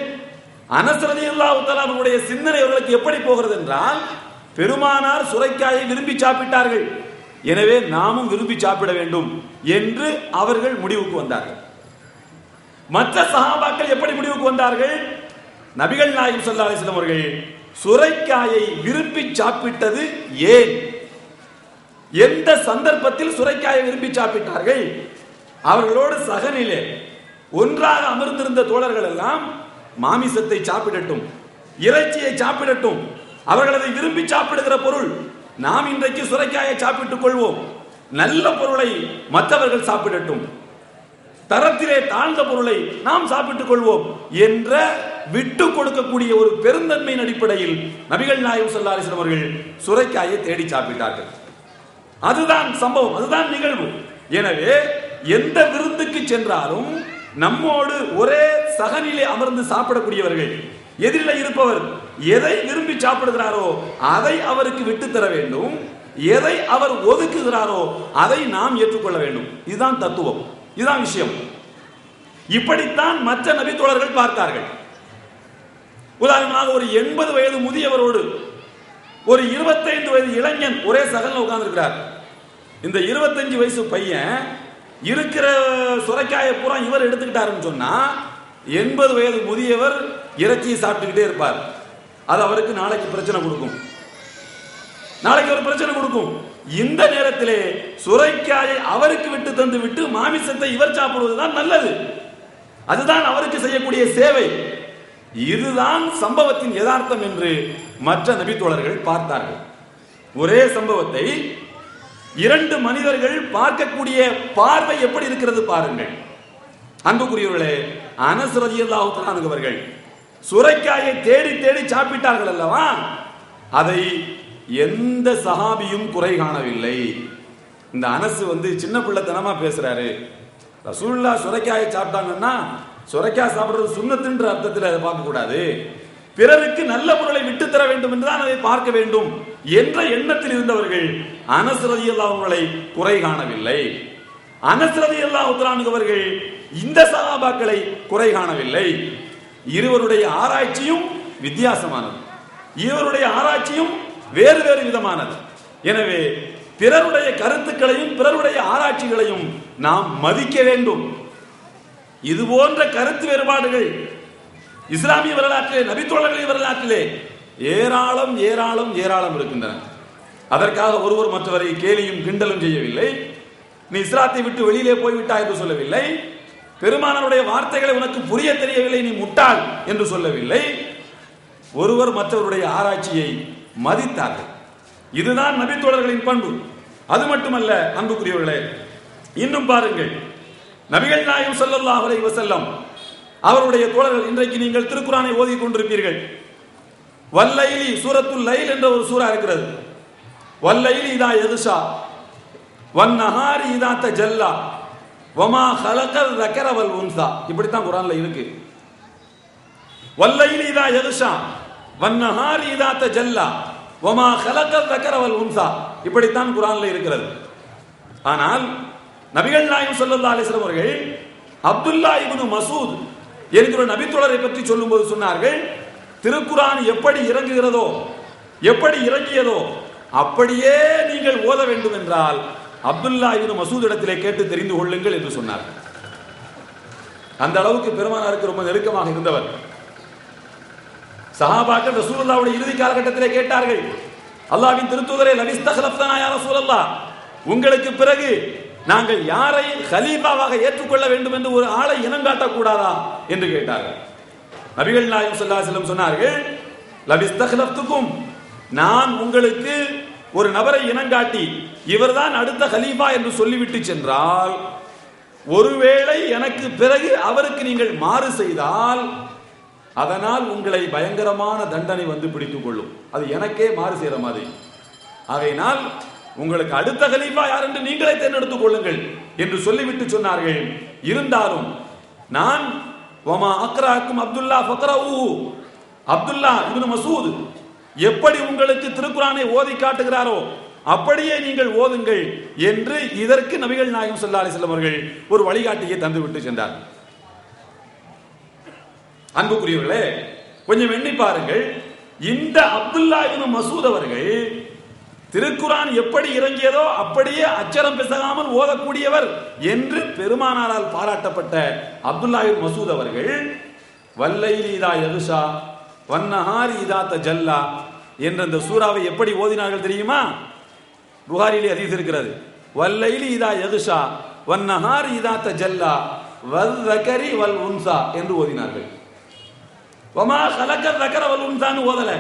அனஸ் ரலியல்லாஹு தஆலா அவர்களுடைய சிந்தனை அவர்களுக்கு எப்படி போகிறது என்றால், பெருமானார் சுரைக்காயை விரும்பி சாப்பிட்டார்கள், எனவே நாமும் விரும்பி சாப்பிட வேண்டும் என்று அவர்கள் முடிவுக்கு வந்தார்கள். மற்ற சஹாபாக்கள் எப்படி முடிவுக்கு வந்தார்கள்? நபிகள் நாயகம் ஸல்லல்லாஹு அலைஹி வஸல்லம் அவர்கள் சுரைக்காயை விரும்பி சாப்பிட்டது ஏன்? எந்த சந்தர்ப்பத்தில் சுரைக்காயை விரும்பி சாப்பிட்டார்கள்? அவர்களோடு சகனிலே ஒன்றாக அமர்ந்திருந்த தோழர்கள் எல்லாம் மாமிசத்தை சாப்பிடட்டும், இறைச்சியை சாப்பிடட்டும், அவர்கள் அதை விரும்பி சாப்பிடுகிற பொருள். நாம் இன்றைக்கு சுரைக்காயை சாப்பிட்டுக் கொள்வோம், நல்ல பொருளை மற்றவர்கள் சாப்பிடட்டும், தரத்திலே தாழ்ந்த பொருளை நாம் சாப்பிட்டுக் கொள்வோம் என்ற விட்டு கொடுக்கக்கூடிய ஒரு பெருந்தன்மையின் அடிப்படையில் நபிகள் நாயகம் ஸல்லல்லாஹு அலைஹி வஸல்லம் அவர்கள் சுரைக்காயை தேடி சாப்பிட்டார்கள். அதுதான் சம்பவம், அதுதான் நிகழ்வு. எனவே எந்த விருந்துக்கு சென்றாலும் நம்மோடு ஒரே சகனிலே அமர்ந்து சாப்பிடக்கூடியவர்கள், எதிரிலே இருப்பவர் எதை விரும்பி சாப்பிடுகிறாரோ அதை அவருக்கு விட்டு தர வேண்டும், எதை அவர் ஒதுக்குகிறாரோ அதை நாம் ஏற்றுக்கொள்ள வேண்டும். இதுதான் தத்துவம், இதுதான் விஷயம். இப்படித்தான் மற்ற நபி தோழர்கள் பார்த்தார்கள். உதாரணமாக ஒரு 80 வயது முதியவரோடு ஒரு 25 வயது இளைஞன் ஒரே சகல்ல உட்கார்ந்து இருக்கிறார். இந்த 25 வயசு பையன் இருக்கிற சுரைக்காயை பூரா இவர் எடுத்துக்கிட்டாருன்னு சொன்னா 80 வயது முதியவர் இறைச்சியை சாப்பிட்டுக்கிட்டே இருப்பார். அது அவருக்கு நாளைக்கு பிரச்சனை கொடுக்கும், நாளைக்கு ஒரு பிரச்சனை கொடுக்கும். இந்த நேரத்திலே சுரைக்காயை அவருக்கு விட்டு தந்து விட்டு மாமிசத்தை இவர் சாப்பிடுவதுதான் நல்லது. அதுதான் அவருக்கு செய்யக்கூடிய சேவை. இதுதான் சம்பவத்தின் யதார்த்தம் என்று மற்ற நபி தோழர்கள் பார்த்தார்கள். ஒரே சம்பவத்தை 2 மனிதர்கள் பார்க்கக்கூடிய பார்வை எப்படி இருக்கிறது பாருங்கள். அன்புக்குரியவர்களே, அனஸ் ரலியல்லாஹு தஆலா அவர்கள் சுரைக்காயை தேடி தேடி சாப்பிட்டார்கள் அல்லவா, அதை எந்த சஹாபியும் குறை காணவில்லை. இந்த அனஸ் சின்ன பிள்ளைத்தனமா பேசுறாரு. ரசூலுல்லாஹ் சுரைக்காயை சாப்பிட்டாங்கன்னா சுரைக்காய் சாப்பிடுறது சுன்னத்துன்ற அர்த்தத்தில் அதை பார்க்க கூடாது, பிறருக்கு நல்ல பொருளை விட்டு தர வேண்டும் என்றுதான் அதை பார்க்க வேண்டும் என்ற எண்ணத்தில் இருந்தவர்கள் அனஸ் ரலியல்லாஹு அவர்களை குறை காணவில்லை. அனஸ் ரலியல்லாஹு தஆலா அவர்கள் இந்த சஹாபாக்களை குறை காணவில்லை. இருவருடைய ஆராய்ச்சியும் வித்தியாசமானது, இருவருடைய ஆராய்ச்சியும் வேறு வேறு விதமானது. எனவே பிறருடைய கருத்துக்களையும் பிறருடைய ஆராய்ச்சிகளையும் நாம் மதிக்க வேண்டும். இது போன்ற கருத்து வேறுபாடுகள் இஸ்லாமிய வரலாற்றிலே, நபித்தோழர்களின் வரலாற்றிலே ஏராளம் ஏராளம் ஏராளம் இருக்கின்றன. அதற்காக ஒருவர் மற்றவரை கேலியும் கிண்டலும் செய்யவில்லை, நீ இஸ்லாத்தை விட்டு வெளியிலே போய்விட்டாய் என்று சொல்லவில்லை, பெருமானாருடைய வார்த்தைகளை உனக்கு புரிய தெரியவில்லை நீ முட்டாள் என்று சொல்லவில்லை. ஒருவர் மற்றவருடைய ஆராய்ச்சியை மதித்தார்கள். இதுதான் நபித்தோழர்களின் பண்பு. அது மட்டுமல்ல அன்புக்குரியவர்களே, இன்னும் பாருங்கள், நபிகள் நாயகம் ஸல்லல்லாஹு அலைஹி வஸல்லம் அவருடைய தோழர்கள், இன்றைக்கு நீங்கள் திருக்குர்ஆனை ஓதிக் கொண்டிருப்பீர்கள். வல்லைலி, சூரத்துல் லைல் என்ற ஒரு சூரா இருக்கிறது. வல்லைலி இதா யக்ஷா வன்னஹாரி இதா தஜல்லா வமா ஹலகல் ذكر والانثى, இப்படித்தான் குர்ஆன்ல இருக்கு. வல்லைலி இதா யக்ஷா வன்னஹாரி இதா தஜல்லா வமா ஹலகல் ذكر والانثى, இப்படித்தான் குர்ஆன்ல இருக்கிறது. ஆனால் நபிகள் நாயகம் ஸல்லல்லாஹு அலைஹி வஸல்லம் அவர்கள் அப்துல்லா இப்னு மசூத் என்கிற நபித்தோழரை பற்றி சொல்லும்போது சொன்னார்கள், திருக்குர்ஆன் எப்படி இறங்குகிறதோ எப்படி இறங்கியதோ அப்படியே நீங்கள் ஓத வேண்டும் என்றால் அப்துல்லா இப்னு மசூத் இடத்திலே கேட்டு தெரிந்து கொள்ளுங்கள் என்று சொன்னார்கள். அந்த அளவுக்கு பெருமானாருக்கு ரொம்ப நெருக்கமாக இருந்தவர். சஹாபாக்கள் ரசூலுல்லாஹ்வுடைய இறுதி காலகட்டத்திலே கேட்டார்கள், அல்லாஹ்வின் திருத்தூதரே லபிஸ்தக்லஃப்தனா யா ரசூலல்லாஹ், உங்களுக்கு பிறகு நாங்கள் யாரை கலீஃபாவாக ஏற்றுக்கொள்ள வேண்டும் என்று ஒரு ஆளை இனங்காட்டக்கூடாதா என்று கேட்டார்கள். நபிகள் நாயகம் ஸல்லல்லாஹு அலைஹி வஸல்லம் சொன்னார்கள், லபிஸ்தக்லஃப்துக்கும், நான் உங்களுக்கு ஒரு நபரை இனங்காட்டி இவர்தான் அடுத்த கலீஃபா என்று சொல்லிவிட்டு சென்றால், ஒருவேளை எனக்கு பிறகு அவருக்கு நீங்கள் மாறு செய்தால் அதனால் உங்களை பயங்கரமான தண்டனை பிடித்துக் கொள்ளும். அது எனக்கே மாறு செய்யற மாதிரி. ஆகையினால் உங்களுக்கு அடுத்த கலீஃபா யார் என்று நீங்களே தேர்ந்தெடுத்துக் கொள்ளுங்கள் என்று சொல்லிவிட்டு சொன்னார்கள். இருந்தாலும் நான் வமா அக்ராக்கும் அப்துல்லா ஃபக்ரஊ, அப்துல்லா இப்னு மசூத் எப்படி உங்களுக்கு திருக்குர்ஆனை ஓதி காட்டுகிறாரோ அப்படியே நீங்கள் ஓதுங்கள் என்று இதற்கு நபிகள் நாயகம் ஸல்லல்லாஹு அலைஹி வஸல்லம் அவர்கள் ஒரு வழிகாட்டியை தந்துவிட்டு சென்றார். அன்புக்குரியவர்களே, கொஞ்சம் எண்ணி பாருங்கள், இந்த அப்துல்லா இப்னு மசூத் அவர்கள் திருக்குர்ஆன் எப்படி இறங்கியதோ அப்படியே அச்சரம் பிசகாமல் ஓதக்கூடியவர் என்று பெருமானாரால் பாராட்டப்பட்ட அப்துல்லா இப்னு மசூத் அவர்கள் வல்லைலி இதா யக்ஷா வன்னஹாரி இதா தஜல்லா என்ற இந்த சூறாவை எப்படி ஓதினார்கள் தெரியுமா? புகாரிலே ஹதீஸ் இருக்கிறது. வல்லைலி இதா யகுஷா வன்னஹாரி இதா தஜல்லா வல்தகரி வல் உன்சா என்று ஓதினார்கள். வமா கலக்க தகர வல் உன்சான்னு ஓதல,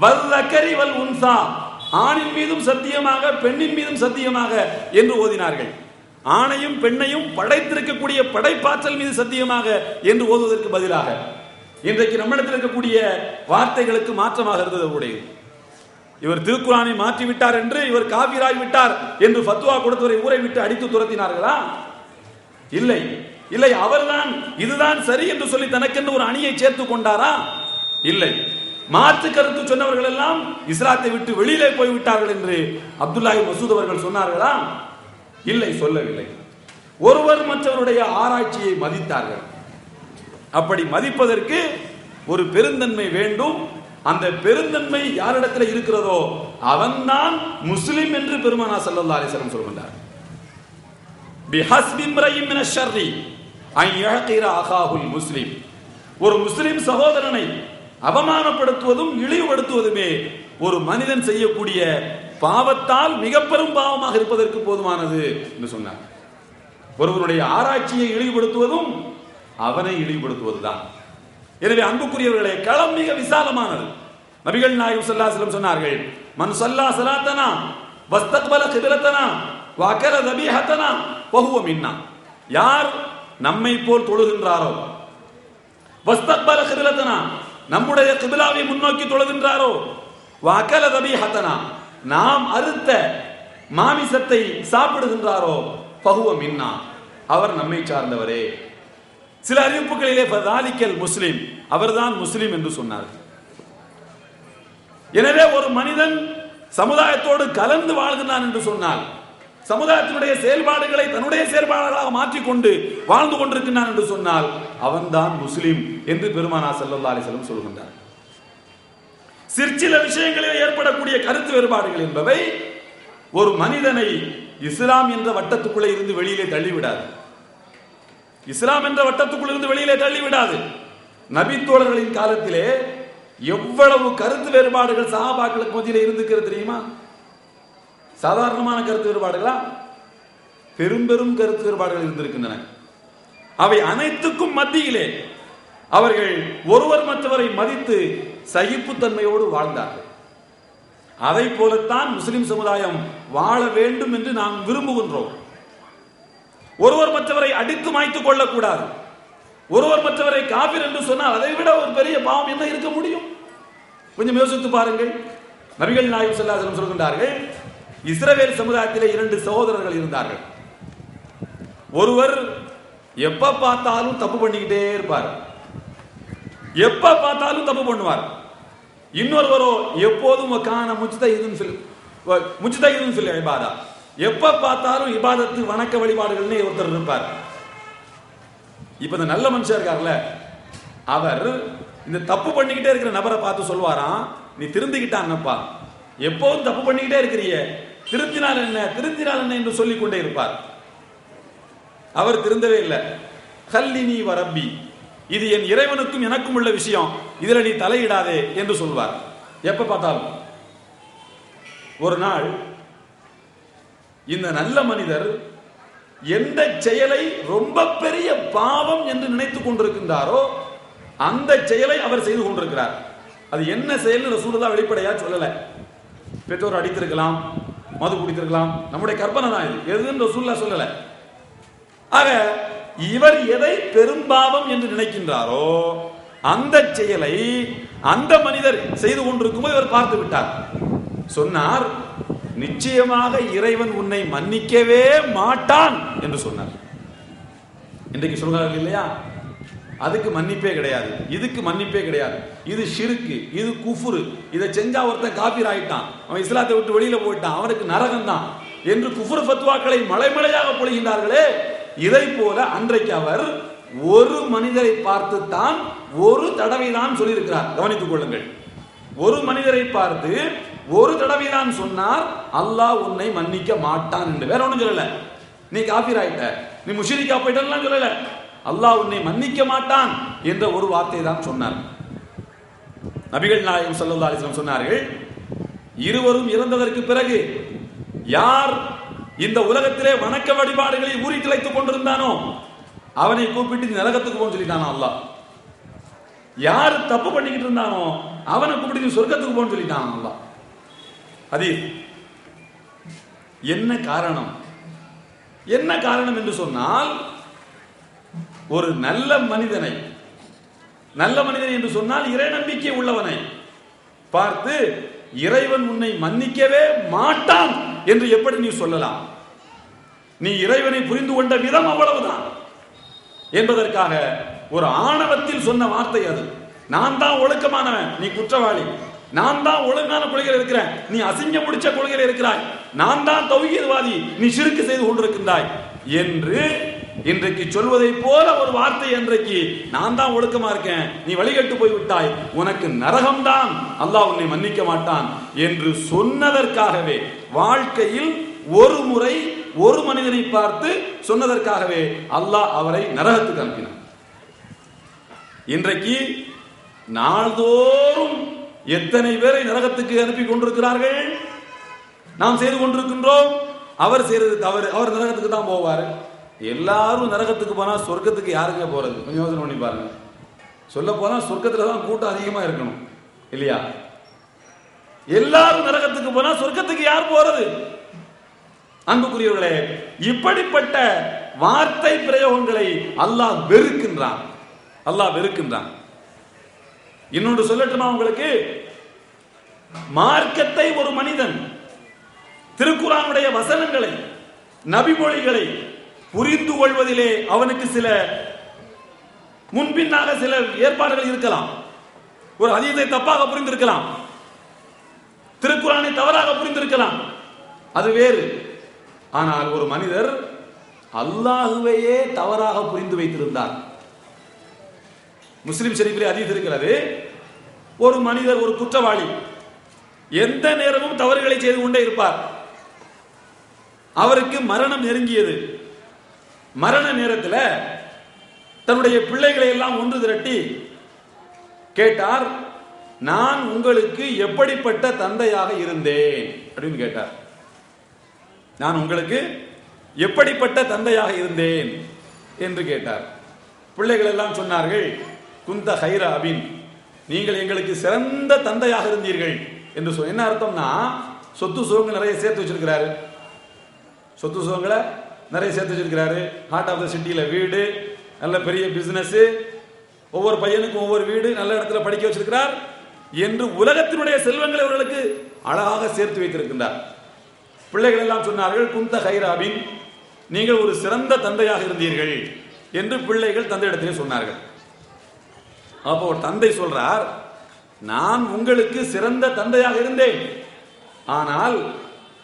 வல்தகரி வல் உன்சா, ஆணின் மீதும் சத்தியமாக பெண்ணின் மீதும் சத்தியமாக என்று ஓதினார்கள். ஆணையும் பெண்ணையும் படைத்திருக்கக்கூடிய படைப்பாற்றல் மீது சத்தியமாக என்று ஓதுவதற்கு பதிலாக இன்றைக்கு நம்மிடத்தில் இருக்கக்கூடிய வார்த்தைகளுக்கு மாற்றமாக இருந்தது உடையது. இவர் திருக்குரானை மாற்றிவிட்டார் என்று, இவர் காபிராய் விட்டார் என்று ஃபத்வா கொடுத்தவரை ஊரை விட்டு அடித்து துரத்தினார்களா? இல்லை இல்லை. அவர்தான் இதுதான் சரி என்று சொல்லி தனக்கென்று ஒரு அணியை சேர்த்துக் கொண்டாரா? இல்லை. மாற்று கருத்து சொன்னவர்கள் எல்லாம் இஸ்லாத்தை விட்டு வெளியிலே போய்விட்டார்கள் என்று அப்துல்லாஹி மசூத் அவர்கள் சொன்னார்களா? இல்லை, சொல்லவில்லை. ஒருவர் மற்றவருடைய ஆராய்ச்சியை மதித்தார்கள். அப்படி மதிப்பதற்கு ஒரு பெருந்தன்மை வேண்டும். அந்த பெருந்தன்மை யாரிடத்தில் இருக்கிறதோ அவன்தான் முஸ்லிம் என்று பெருமானார் ஸல்லல்லாஹு அலைஹி வஸல்லம் சொல்கின்றார். பிஹஸ்பி இம்ரஇன் மினஷ் ஷர்ரி அன் யஹ்கிர அகாஹுல் முஸ்லிம். ஒரு முஸ்லிம் சகோதரனை அவமானப்படுத்துவதும் இழிவுபடுத்துவதுமே ஒரு மனிதன் செய்யக்கூடிய பாவத்தால் மிக பெரும் பாவமாக இருப்பதற்கு போதுமானது என்று சொன்னார். ஒருவருடைய ஆராய்ச்சியை இழிவுபடுத்துவதும் அவனை இழிவுபடுத்துவதுதான். எனவே அன்புக்குரியவர்களே, களம் மிக விசாலமானது. நபிகள் நாயகம் ஸல்லல்லாஹு அலைஹி வஸல்லம் சொன்னார்கள், மன் ஸல்லா ஸலாத்தனா வஸ்தக்பல கிப்லத்தனா வஅகல தபீஹத்தனா ஃபஹுவ மின்னா. யார் நம்மை போல் தொழுகின்றாரோ, வஸ்தக்பல கிப்லத்தனா நம்முடைய கிப்லாவை முன்னோக்கி தொழுகின்றாரோ, வஅகல தபீஹத்தனா நாம் அறுத்த மாமிசத்தை சாப்பிடுகின்றாரோ, ஃபஹுவ மின்னா அவர் நம்மை சார்ந்தவரே. சில அறிவிப்புகளிலே ஃபதாலிக்கல் முஸ்லிம், அவர்தான் முஸ்லிம் என்று சொன்னார். எனவே ஒரு மனிதன் சமுதாயத்தோடு கலந்து வாழ்கிறான் என்று சொன்னால், சமுதாயத்தினுடைய செயல்பாடுகளை தன்னுடைய செயல்பாடுகளாக மாற்றிக்கொண்டு வாழ்ந்து கொண்டிருக்கிறான் என்று சொன்னால் அவன்தான் முஸ்லிம் என்று பெருமானார் ஸல்லல்லாஹு அலைஹி வஸல்லம் சொல்கின்றார். சிற்சில விஷயங்களில் ஏற்படக்கூடிய கருத்து வேறுபாடுகள் என்பவை ஒரு மனிதனை இஸ்லாம் என்ற வட்டத்துக்குள்ளே இருந்து வெளியிலே தள்ளிவிடாது. இஸ்லாம் என்ற வட்டத்துக்குள் இருந்து வெளியிலே தள்ளிவிடாது. நபி தோழர்களின் காலத்திலே எவ்வளவு கருத்து வேறுபாடுகள் சஹாபாக்களுக்கு மத்தியிலே இருந்திருக்கிறது தெரியுமா? சாதாரணமான கருத்து வேறுபாடுகளா? பெரும் பெரும் கருத்து வேறுபாடுகள் இருந்திருக்கின்றன. அவை அனைத்துக்கும் மத்தியிலே அவர்கள் ஒருவர் மற்றவரை மதித்து சகிப்புத்தன்மையோடு வாழ்ந்தார்கள். அதை போலத்தான் முஸ்லிம் சமுதாயம் வாழ வேண்டும் என்று நாம் விரும்புகின்றோம். ஒருவர் மற்றவரை அடித்து மாய்த்துக் கொள்ளக்கூடாது. ஒருவர் மற்றவரை காபிர் என்று சொன்னால் அதை விட ஒரு பெரிய பாவம் என்ன இருக்க முடியும்? கொஞ்சம் யோசித்து பாருங்கள். நபிகள் நாயகம் ஸல்லல்லாஹு அலைஹி வஸல்லம் சொல்கின்றார்கள், இஸ்ரவேல் சமுதாயத்திலே 2 சகோதரர்கள் இருந்தார்கள். ஒருவர் எப்ப பார்த்தாலும் தப்பு பண்ணிக்கிட்டே இருப்பார், எப்ப பார்த்தாலும் தப்பு பண்ணுவார். இன்னொருவரோ எப்போதும் கான முஜ்தஹிதுன் ஃபில் இபாதா, எப்ப பார்த்தாலும் இபாதத்து வணக்க வழிபாடுகள்னே ஒருத்தர் இருப்பார். இப்ப இந்த நல்ல மனுஷன் இருக்கார்ல, அவர் இந்த தப்பு பண்ணிக்கிட்டே இருக்கிற நபரை பார்த்து சொல்வாராம், நீ திருந்திக்கிட்டான்னப்பா, எப்போதும் தப்பு பண்ணிக்கிட்டே இருக்கிறிய, திருந்தினால் என்ன திருந்தினால் என்ன என்று சொல்லிக் கொண்டே இருப்பார். அவர் திருந்தவே இல்லை. கல்லினி வரப்பி, இது என் இறைவனுக்கும் எனக்கும் உள்ள விஷயம், இதுல நீ தலையிடாதே என்று சொல்வார் எப்ப பார்த்தாலும். ஒரு நாள் இந்த நல்ல மனிதர் எந்த செயலை ரொம்ப பெரிய பாவம் என்று நினைத்துக் கொண்டிருக்கின்றாரோ அந்த செயலை அவர் செய்து கொண்டிருக்கிறார். அது என்ன செயல் ரசூலுல்லாஹ் வெளிப்படையா சொல்லல. பெற்றோர் அடித்திருக்கலாம், மது குடித்திருக்கலாம், நம்முடைய கற்பனை தான் இது, எதுன்னு ரசூலுல்லாஹ் சொல்லல. ஆக இவர் எதை பெரும்பாவம் என்று நினைக்கின்றாரோ அந்த செயலை அந்த மனிதர் செய்து கொண்டிருக்கும் போது இவர் பார்த்து விட்டார். சொன்னார், நிச்சயமாக இறைவன் உன்னை மன்னிக்கவே மாட்டான் என்று சொன்னார். இன்றைக்கு சொல்கிறார்கள் இல்லையா, அதுக்கு மன்னிப்பே கிடையாது, இதுக்கு மன்னிப்பே கிடையாது, இது ஷிர்க்கு, இது குஃப்ரு, இதை செஞ்சா ஒருத்தன் காபிர் ஆயிட்டான், அவன் இஸ்லாத்தை விட்டு வெளியில போயிட்டான், அவனுக்கு நரகம் தான் என்று குஃப்ர் ஃபத்வாக்களை மலைமலையாக பொழிகின்றார்களே. இதை போல அன்றைக்கு அவர் ஒரு மனிதரை பார்த்து தான் ஒரு தடவை தான் சொல்லியிருக்கிறார். கவனித்துக் கொள்ளுங்கள், ஒரு மனிதரை பார்த்து ஒரு தடவை தான் சொன்னார், அல்லாஹ் உன்னை மன்னிக்க மாட்டான் என்று. வேற ஒன்றும் சொல்லல, நீ காபிர் ஆயிட்ட, நீ முஷ்ரிக்கா போயிட்டலாம் சொல்லல, அல்லாஹ் உன்னை மன்னிக்க மாட்டான் என்ற ஒரு வார்த்தை தான் சொன்னார். நபிகள் நாயகம் ஸல்லல்லாஹு அலைஹி வஸல்லம் சொன்னார்கள், இருவரும் இறந்ததற்கு பிறகு யார் இந்த உலகத்திலே வணக்க வழிபாடுகளை ஊறி திளைத்துக் கொண்டிருந்தானோ அவனை கூப்பிட்டு நரகத்துக்கு போன்னு சொல்லிட்டானோ அல்லாஹ். யார் தப்பு பண்ணிக்கிட்டு இருந்தானோ அவனை கூப்பிட்டு சொர்க்கத்துக்கு போன்னு சொல்லிட்டான் அல்லாஹ். ஹதீஸ். என்ன காரணம்? என்ன காரணம் என்று சொன்னால், ஒரு நல்ல மனிதனை, நல்ல மனிதன் என்று சொன்னால் இறை நம்பிக்கை உள்ளவனை பார்த்து இறைவன் உன்னை மன்னிக்கவே மாட்டான் என்று எப்படி நீ சொல்லலாம்? நீ இறைவனை புரிந்து கொண்ட விதம் அவ்வளவுதான் என்பதற்காக ஒரு ஆணவத்தில் சொன்ன வார்த்தை அது. நான் தான் ஒழுக்கமானவன், நீ குற்றவாளி. நான் தான் ஒழுங்கான கொள்கையில் இருக்கிறேன், நீ அசிங்கம் முடிச்ச கொள்கையில் இருக்கிறாய். நான் தான் தௌஹீத்வாதி, நீ ஷிர்க் செய்து கொண்டிருக்கின்றாய் என்று இன்றைக்கு சொல்வதை போல ஒரு வார்த்தை. இன்றைக்கு நான் தான் ஒழுக்கமா இருக்கேன், நீ வழிகட்டு போய் விட்டாய், உனக்கு நரகம்தான், அல்லாஹ் உன்னை மன்னிக்க மாட்டான் என்று சொன்னதற்காகவே, வாழ்க்கையில் ஒரு முறை ஒரு மனிதனை பார்த்து சொன்னதற்காகவே அல்லாஹ் அவரை நரகத்துக்கு அனுப்பினார். இன்றைக்கு நாள்தோறும் எத்தனை பேரை நரகத்துக்கு அனுப்பி கொண்டிருக்கிறார்கள், நாம் செய்து கொண்டிருக்கின்றோம். அவர் செய்யறது தவறு, அவர் நரகத்துக்கு தான் போவார். எல்லாரும் நரகத்துக்கு போனா சொர்க்கத்துக்கு யாருங்க போறது? கொஞ்சம் யோசனை பண்ணி பாருங்க. சொல்ல போனா சொர்க்கத்துல தான் கூட்டம் அதிகமா இருக்கணும் இல்லையா? எல்லாரும் நரகத்துக்கு போனா சொர்க்கத்துக்கு யார் போறது? அன்புக்குரியவர்களே, இப்படிப்பட்ட வார்த்தை பிரயோகங்களை அல்லாஹ் வெறுக்கின்றான். அல்லாஹ் வெறுக்கின்றான். இன்னொன்று சொல்லட்டுமா உங்களுக்கு? மார்க்கத்தை ஒரு மனிதன் திருக்குர்ஆனுடைய வசனங்களை, நபிமொழிகளை புரிந்து கொள்வதிலே அவனுக்கு சில முன்பின்னாக சில ஏற்பாடுகள் இருக்கலாம். ஒரு ஹதீஸை தப்பாக புரிந்திருக்கலாம், திருக்குர்ஆனை தவறாக புரிந்திருக்கலாம், அது வேறு. ஆனால் ஒரு மனிதர் அல்லாஹ்வையே தவறாக புரிந்து வைத்திருந்தார். முஸ்லிம் ஷரீஃபிலே ஹதீஸ் இருக்கிறது, ஒரு மனிதர், ஒரு குற்றவாளி எந்த நேரமும் தவறுகளை செய்து கொண்டே இருப்பார். அவருக்கு மரணம் நெருங்கியது. மரண நேரத்தில் தன்னுடைய பிள்ளைகளை எல்லாம் ஒன்று திரட்டி கேட்டார், நான் உங்களுக்கு எப்படிப்பட்ட தந்தையாக இருந்தேன் அப்படின்னு கேட்டார். நான் உங்களுக்கு எப்படிப்பட்ட தந்தையாக இருந்தேன் என்று கேட்டார். பிள்ளைகள் எல்லாம் சொன்னார்கள், குந்த ஹைர அபின், நீங்கள் எங்களுக்கு சிறந்த தந்தையாக இருந்தீர்கள் என்று சொன்ன. என்ன அர்த்தம்னா, சொத்து சுகங்கள் நிறைய சேர்த்து வச்சிருக்கிறாரு, சொத்து சுகங்களை நிறைய சேர்த்து வச்சிருக்கிறாரு. ஹார்ட் ஆஃப் த சிட்டியில் வீடு, நல்ல பெரிய பிசினஸ், ஒவ்வொரு பையனுக்கும் ஒவ்வொரு வீடு, நல்ல இடத்துல படிக்க வச்சிருக்கிறார் என்று உலகத்தினுடைய செல்வங்களை அவர்களுக்கு அழகாக சேர்த்து வைத்திருக்கின்றார். பிள்ளைகள் எல்லாம் சொன்னார்கள், குந்த ஹைராபின், நீங்கள் ஒரு சிறந்த தந்தையாக இருந்தீர்கள் என்று பிள்ளைகள் தந்தையிடத்திலே சொன்னார்கள். அப்போ ஒரு தந்தை சொல்றார், நான் உங்களுக்கு சிறந்த தந்தையாக இருந்தேன், ஆனால்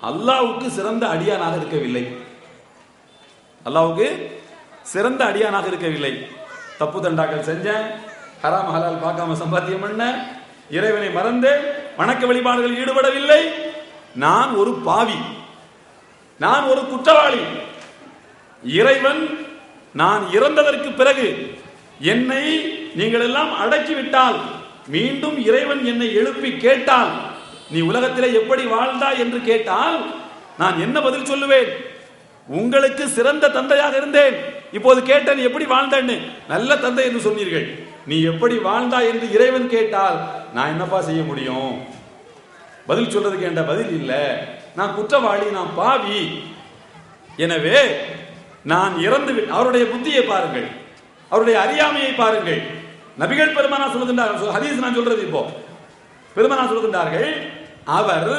அல்லாஹ்வுக்கு சிறந்த அடியானாக இருக்கவில்லை. அல்லாஹ்வுக்கு சிறந்த அடியானாக இருக்கவில்லை. தப்பு தண்டாக்கள் செஞ்சேன், ஹராம் ஹலால் பார்க்காம சம்பாத்தியம் பண்ண, இறைவனை மறந்து வணக்க வழிபாடுகளில் ஈடுபடவில்லை. நான் ஒரு பாவி, நான் ஒரு குற்றவாளி. இறைவன் நான் இறந்ததற்கு பிறகு என்னை நீங்கள் எல்லாம் அடக்கிவிட்டால், மீண்டும் இறைவன் என்னை எழுப்பி கேட்டால், நீ உலகத்திலே எப்படி வாழ்ந்தாய் என்று கேட்டால் நான் என்ன பதில் சொல்லுவேன்? உங்களுக்கு சிறந்த தந்தையாக இருந்தேன், இப்போது கேட்டேன் எப்படி வாழ்ந்தேன்னு. நல்ல தந்தை என்று சொன்னீர்கள், நீ எப்படி வாழ்ந்தாய் என்று இறைவன் கேட்டால் நான் என்னப்பா செய்ய முடியும்? பதில் சொல்றதுக்கு என்ற பதில் இல்லை. நான் குற்றவாளி, நான் பாவி. எனவே நான் இறந்து விட்டேன். அவருடைய புத்தியை பாருங்கள், அவருடைய அறியாமையை பாருங்கள். நபிகள் பெருமானா சொல்லுகின்றார்கள், ஹதீஸ் நான் சொல்றது, இப்போ பெருமானா சொல்லுகின்றார்கள், அவர்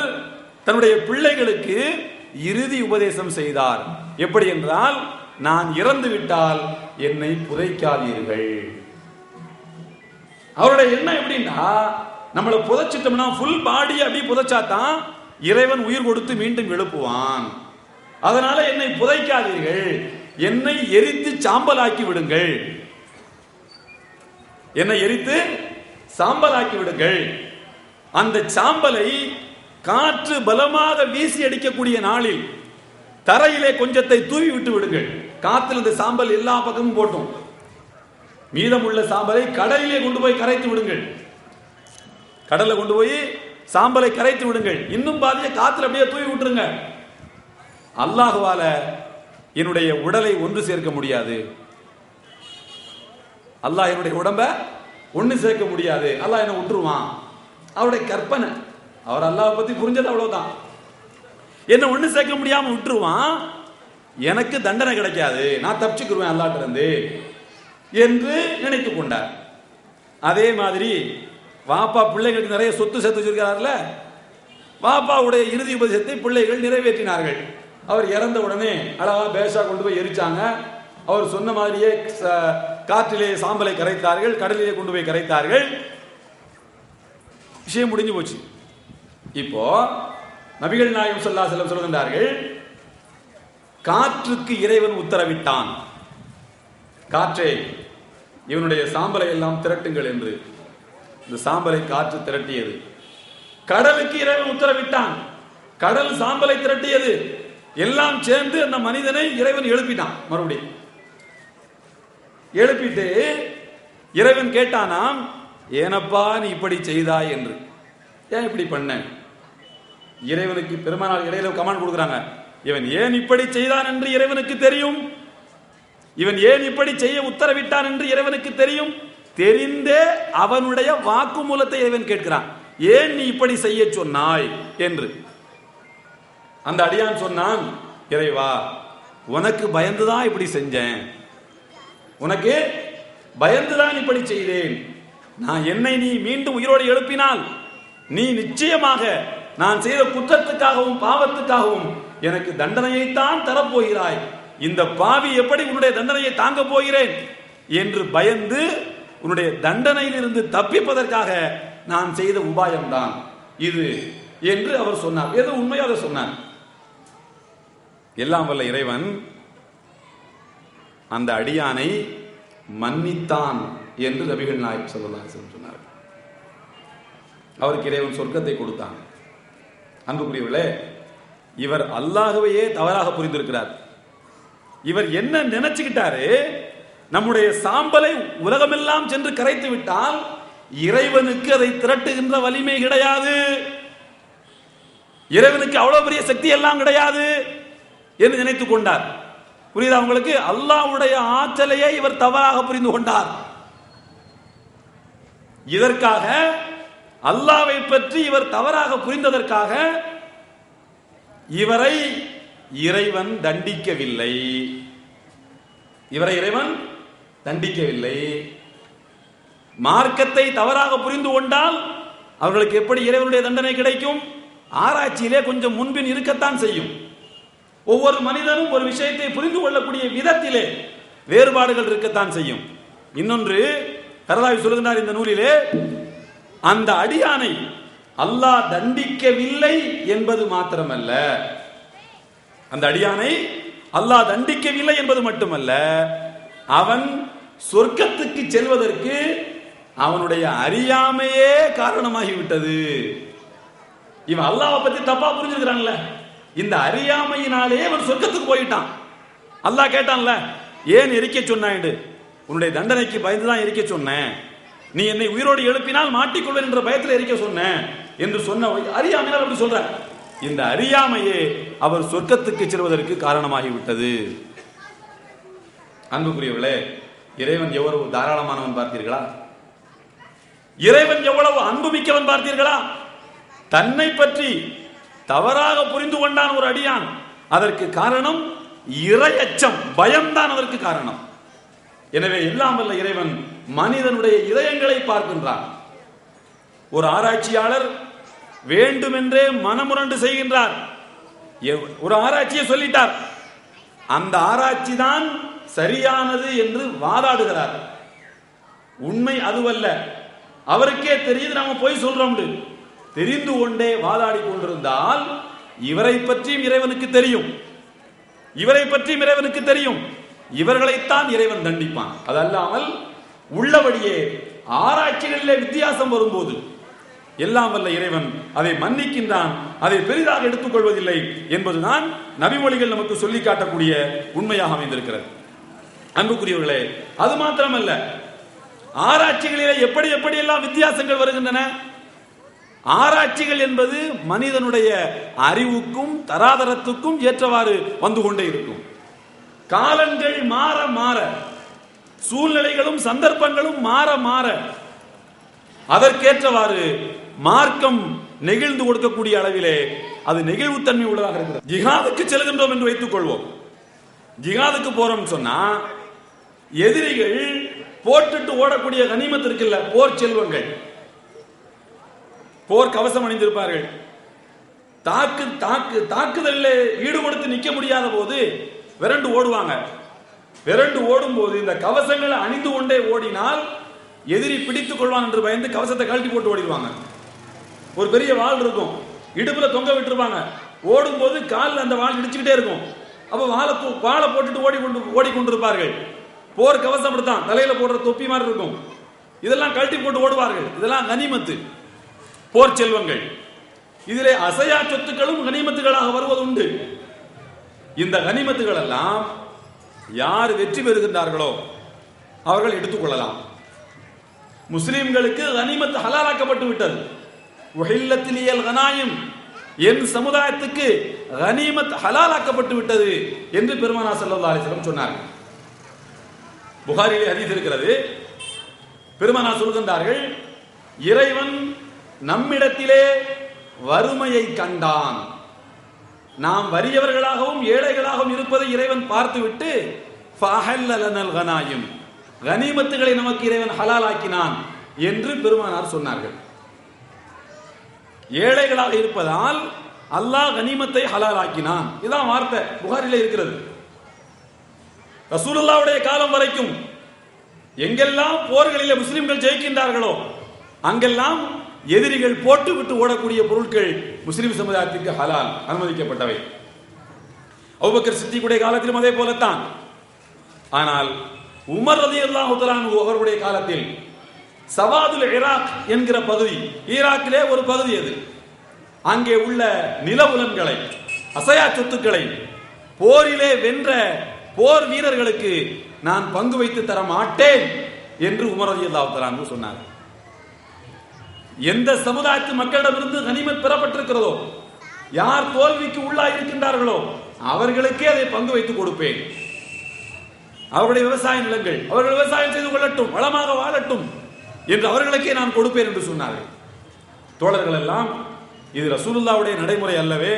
தன்னுடைய பிள்ளைகளுக்கு இறுதி உபதேசம் செய்தார். எப்படி என்றால், நான் இறந்து விட்டால் என்னை புதைக்காதீர்கள். அவருடைய எண்ணம் எப்படின்னா, நம்மளை புதைச்சிட்டோம்னா ஃபுல் பாடி அப்படி புதைச்சாதான் இறைவன் உயிர் கொடுத்து மீண்டும் எழுப்புவான். அதனால என்னை புதைக்காதீர்கள், என்னை எரித்து சாம்பலாக்கி விடுங்கள், என்னை எரித்து சாம்பலாக்கி விடுங்கள். அந்த சாம்பலை காற்று பலமாக வீசி அடிக்கக்கூடிய நாளில் தரையிலே கொஞ்சத்தை தூவி விட்டு விடுங்கள். காற்றில் இந்த சாம்பல் எல்லா பக்கமும் போட்டும், மீதமுள்ள சாம்பலை கடலிலே கொண்டு போய் கரைத்து விடுங்கள். கடல்ல கொண்டு போய் சாம்பலை கரைத்து விடுங்கள், இன்னும் பாதியை காத்துல அப்படியே தூவி விட்டுருங்க. அல்லாஹ்வால என்னுடைய உடலை ஒன்று சேர்க்க முடியாது, அல்லாஹ் என்னுடைய உடம்ப ஒன்று சேர்க்க முடியாது, அல்லாஹ் என்ன விட்டுருவான். அவருடைய கற்பனை, அவர் அல்லாஹ் பத்தி புரிஞ்சது அவ்வளவுதான். என்ன ஒன்று சேர்க்க முடியாம விட்டுருவான், எனக்கு தண்டனை கிடைக்காது, நான் தப்பிச்சுக்குருவேன் அல்லாஹ்ட்ட இருந்து என்று நினைத்து கொண்டார். அதே மாதிரி வாப்பா பிள்ளைகளுக்கு நிறைய சொத்து சேர்த்து வச்சிருக்கிறார்ல, வாப்பாவுடைய இறுதி உபதேசத்தை பிள்ளைகள் நிறைவேற்றினார்கள். அவர் இறந்த உடனே அழகா பேஷா கொண்டு போய் எரிச்சாங்க. அவர் சொன்ன மாதிரியே காற்றிலே சாம்பலை கரைத்தார்கள், கடலிலே கொண்டு போய் கரைத்தார்கள். விஷயம் முடிஞ்சு போச்சு. இப்போ நபிகள் நாயகம் ஸல்லல்லாஹு அலைஹி வஸல்லம் சொல்கின்றார்கள், காற்றுக்கு இறைவன் உத்தரவிட்டான், காற்றே இவனுடைய சாம்பலை எல்லாம் திரட்டுங்கள் என்று. இந்த சாம்பலை காற்று திரட்டியது. கடலுக்கு இறைவன் உத்தரவிட்டான், கடல் சாம்பலை திரட்டியது. எல்லாம் சேர்ந்து அந்த மனிதனை இறைவன் எழுப்பிட்டான். மறுபடியும் எழுப்பிட்டு இறைவன் கேட்டானாம், ஏனப்பா நீ இப்படி செய்தாய் என்று. ஏன் இப்படி பண்ண? இறைவனுக்கு பெருமானார் இடையில கமாண்ட் கொடுக்குறாங்க, இவன் ஏன் இப்படி செய்தான் என்று இறைவனுக்கு தெரியும், இவன் ஏன் இப்படி செய்ய உத்தரவிட்டான் என்று இறைவனுக்கு தெரியும். தெரிந்தே அவனுடைய வாக்குமூலத்தை இறைவன் கேட்கிறான், ஏன் நீ இப்படி செய்ய சொன்னாய் என்று. அந்த அடியான் சொன்னான், இறைவா உனக்கு பயந்துதான் இப்படி செஞ்சேன், உனக்கு பயந்துதான் இப்படி செய்தேன். நான் என்னை நீ மீண்டும் உயிரோடு எழுப்பினால் நீ நிச்சயமாக நான் செய்த குற்றத்துக்காகவும் பாவத்துக்காகவும் எனக்கு தண்டனையைத்தான் தரப்போகிறாய். இந்த பாவி எப்படி உன்னுடைய தண்டனையை தாங்க போகிறேன் என்று பயந்து உன்னுடைய தண்டனையிலிருந்து தப்பிப்பதற்காக நான் செய்த உபாயம்தான் இது என்று அவர் சொன்னார். ஏதோ உண்மையாக சொன்னார். எல்லாம் வல்ல இறைவன் அந்த அடியானை மன்னித்தான் என்று நபிகள் நாயகம் ஸல்லல்லாஹு அலைஹி வஸல்லம் சொன்னார். அவருக்கு இறைவன் சொர்க்கத்தை கொடுத்தான். அன்புக்குரியவர்களே, இவர் அல்லாஹ்வையே தவறாக புரிந்திருக்கிறார். இவர் என்ன நினைச்சுக்கிட்டாரு, நம்முடைய சாம்பலை உலகமெல்லாம் சென்று கரைத்து விட்டால் இறைவனுக்கு அதை திரட்டுகின்ற வலிமை கிடையாது, இறைவனுக்கு அவ்வளவு பெரிய சக்தி எல்லாம் கிடையாது என்று நினைத்துக் கொண்டார். புரியுதா உங்களுக்கு? அல்லாஹ்வுடைய ஆற்றலையே இவர் தவறாக புரிந்து கொண்டார். இதற்காக அல்லாஹ்வை பற்றி இவர் தவறாக புரிந்ததற்காக இவரை இறைவன் தண்டிக்கவில்லை. இவரை இறைவன் தண்டிக்கவில்லை. மார்க்கத்தை தவறாக புரிந்து கொண்டால் அவர்களுக்கு எப்படி இறைவனுடைய தண்டனை கிடைக்கும்? ஆராய்ச்சியிலே கொஞ்சம் முன்பின் இருக்கத்தான் செய்யும். ஒவ்வொரு மனிதனும் ஒரு விஷயத்தை புரிந்து கொள்ளக்கூடிய விதத்திலே வேறுபாடுகள் இருக்கத்தான் செய்யும். இன்னொன்று கரதாவி சொல்லுகிறார் இந்த நூலிலே, அந்த அடியானை அல்லாஹ் தண்டிக்கவில்லை என்பது மாத்திரமல்ல, அந்த அடியானை அல்லாஹ் தண்டிக்கவில்லை என்பது மட்டுமல்ல, அவன் சொர்க்கத்துக்கு செல்வதற்கு அவனுடைய அறியாமையே காரணமாகிவிட்டது. இவன் அல்லாஹ்வை பத்தி தப்பா புரிஞ்சிருக்கிறான்ல, இந்த அறியாமையினாலே அவன் சொர்க்கத்துக்கு போயிட்டான். அல்லாஹ் கேட்டான்ல, ஏன் எரிக்க சொன்னாய்? உன்னுடைய தண்டனைக்கு பயந்துதான் எரிக்க சொன்னேன், நீ என்னை உயிரோடு எழுப்பினால் மாட்டிக்கொள்வேன் என்ற பயத்தில் எரிக்க சொன்னேன் என்று சொன்ன அறியாமையால் அப்படி சொல்ற. இந்த அறியாமையே அவர் சொர்க்கத்துக்கு செல்வதற்கு காரணமாகிவிட்டது. அன்புக்குரியவர்களே, இறைவன் எவ்வளவு தாராளமானவன் பார்த்தீர்களா? இறைவன் எவ்வளவு அன்பு மிக்கவன் பார்த்தீர்களா? தன்னை பற்றி தவறாக புரிந்து கொண்டான் ஒரு அடியான். அதற்கு காரணம் இறையச்சம், பயம்தான் அதற்கு காரணம். எனவே எல்லாம் வல்ல இறைவன் மனிதனுடைய இதயங்களை பார்க்கின்றான். ஒரு ஆராய்ச்சியாளர் வேண்டுமென்றே மனமுரண்டு செய்கின்றார். ஒரு ஆராய்ச்சியை சொல்லிட்டார், அந்த ஆராய்ச்சி தான் சரியானது என்று வாதாடுகிறார். உண்மை அதுவல்ல, அவருக்கே தெரியுது நாம போய் சொல்றோம். தெரிந்து கொண்டே வாதாடி கொண்டிருந்தால் இவரை பற்றியும் இறைவனுக்கு தெரியும், இவரை பற்றியும் இறைவனுக்கு தெரியும், இவர்களைத்தான் இறைவன் தண்டிப்பான். அதல்லாமல் உள்ளபடியே ஆராய்ச்சிகளிலே வித்தியாசம் வரும்போது எல்லாம் வல்ல இறைவன் அதை மன்னிக்கின்றான், அதை பெரிதாக எடுத்துக்கொள்வதில்லை என்பதுதான் நபிமொழிகள் நமக்கு சொல்லி காட்டக்கூடிய உண்மையாக அமைந்திருக்கிறது. அன்புக்குரியவர்களே, அது மாத்திரமல்ல, ஆராய்ச்சிகளிலே எப்படி எப்படி எல்லாம் வித்தியாசங்கள் வருகின்றன. ஆராய்ச்சிகள் என்பது மனிதனுடைய அறிவுக்கும் தராதரத்துக்கும் ஏற்றவாறு வந்து கொண்டே இருக்கும். காலங்கள் மாற மாற, சூழ்நிலைகளும் சந்தர்ப்பங்களும் மாற மாற அதற்கேற்றவாறு மார்க்கம் நெகிழ்ந்து கொடுக்கக்கூடிய அளவிலே அது நெகிழ்வுத்தன்மை உள்ளதாக இருக்கிறது. ஜிஹாதுக்கு செல்கின்றோம் என்று வைத்துக் கொள்வோம். ஜிஹாதுக்கு போறோம் சொன்னா எதிரிகள் போட்டுட்டு ஓடக்கூடிய கனிமத் இருக்குல்ல, போர் செல்வங்கள், போர் கவசம் அணிந்திருப்பார்கள். தாக்குதலில் ஈடுபடுத்தி நிற்க முடியாத போது விரண்டு ஓடுவாங்க. விரண்டு ஓடும் போது இந்த கவசங்களை அணிந்து கொண்டே ஓடினால் எதிரி பிடித்துக் கொள்வான் என்று பயந்து கவசத்தை கழட்டி போட்டு ஓடிடுவாங்க. ஒரு பெரிய வாள் இருக்கும், இடுப்புல தொங்க விட்டுருப்பாங்க. ஓடும் போது காலில் அந்த வாள் இடிச்சுக்கிட்டே இருக்கும். அப்ப வாழை போட்டுட்டு ஓடிக்கொண்டிருப்பார்கள். போர் கவசம் அப்படித்தான், தலையில போடுற தொப்பி மாதிரி இருக்கும். இதெல்லாம் கழட்டி போட்டு ஓடுவார்கள். இதெல்லாம் கனிமத்து, போர் செல்வங்கள். இதிலே அசையா சொத்துக்களும் கனிமத்துகளாக வருவது உண்டு. இந்த கனிமத்துகள் எல்லாம் யார் வெற்றி பெறுகின்றார்களோ அவர்கள் எடுத்துக்கொள்ளலாம். முஸ்லிம்களுக்கு கனிமத் ஹலாலாக்கப்பட்டு விட்டது. உஹில்லத்திலியல் கனாயிம், என் சமுதாயத்துக்கு கனிமத் ஹலாலாக்கப்பட்டு விட்டது என்று பெருமானார் ஸல்லல்லாஹு அலைஹி வஸல்லம் சொன்னார். புகாரிலே ஹதீஸ் இருக்கிறது. பெருமானார் சொல்கின்றார்கள், இறைவன் நம்மிடத்திலே வறுமையை கண்டான். நாம் வறியவர்களாகவும் ஏழைகளாகவும் இருப்பதை இறைவன் பார்த்துவிட்டு ஃபஅஹல்ல லனல் கனாயிம், கனிமத்துகளை நமக்கு இறைவன் ஹலாலாக்கினான் என்று பெருமானார் சொன்னார்கள். ஏழைகளாக இருப்பதால் அல்லாஹ் கனிமத்தை ஹலாலாக்கினான். இதுதான் வார்த்தை புகாரிலே இருக்கிறது. ரசூலுல்லாஹ்வுடைய காலம் வரைக்கும் எங்கெல்லாம் போர்களிலே முஸ்லிம்கள் ஜெயிக்கின்றார்களோ அங்கெல்லாம் எதிரிகள் போட்டு விட்டு ஓடக்கூடிய பொருட்கள் முஸ்லிம் சமுதாயத்திற்கு ஹலால், அனுமதிக்கப்பட்டவை. அபூபக்கர் சித்திக்குடைய காலத்திலும் அதே போலத்தான். ஆனால் உமர் ரலியல்லாஹு தஆலா அன்ஹு அவருடைய காலத்தில் சவாதுல் இராக் என்கிற பகுதி, ஈராக்கிலே ஒரு பகுதி அது, அங்கே உள்ள நிலபுலன்களை, அசையா சொத்துக்களை போரிலே வென்ற போர் வீரர்களுக்கு நான் பங்கு வைத்து தர மாட்டேன் என்று உமர் ரலியல்லாஹு தஆலா அன்ஹு சொன்னார். எந்த சமுதாயத்து மக்களிடமிருந்து கனிமத் பெறப்பட்டிருக்கிறதோ, யார் தோல்விக்கு உள்ளாய் இருக்கின்றார்களோ அவர்களுக்கே அதை பங்கு வைத்து கொடுப்பேன். அவருடைய விவசாய நிலங்கள், அவர்கள் விவசாயம் செய்து கொள்ளட்டும், வளமாக வாழட்டும் என்று அவர்களுக்கே நான் கொடுப்பேன் என்று சொன்னார்கள். தோழர்கள் எல்லாம், இது ரசூலுல்லாஹ்வுடைய நடைமுறை அல்லவே,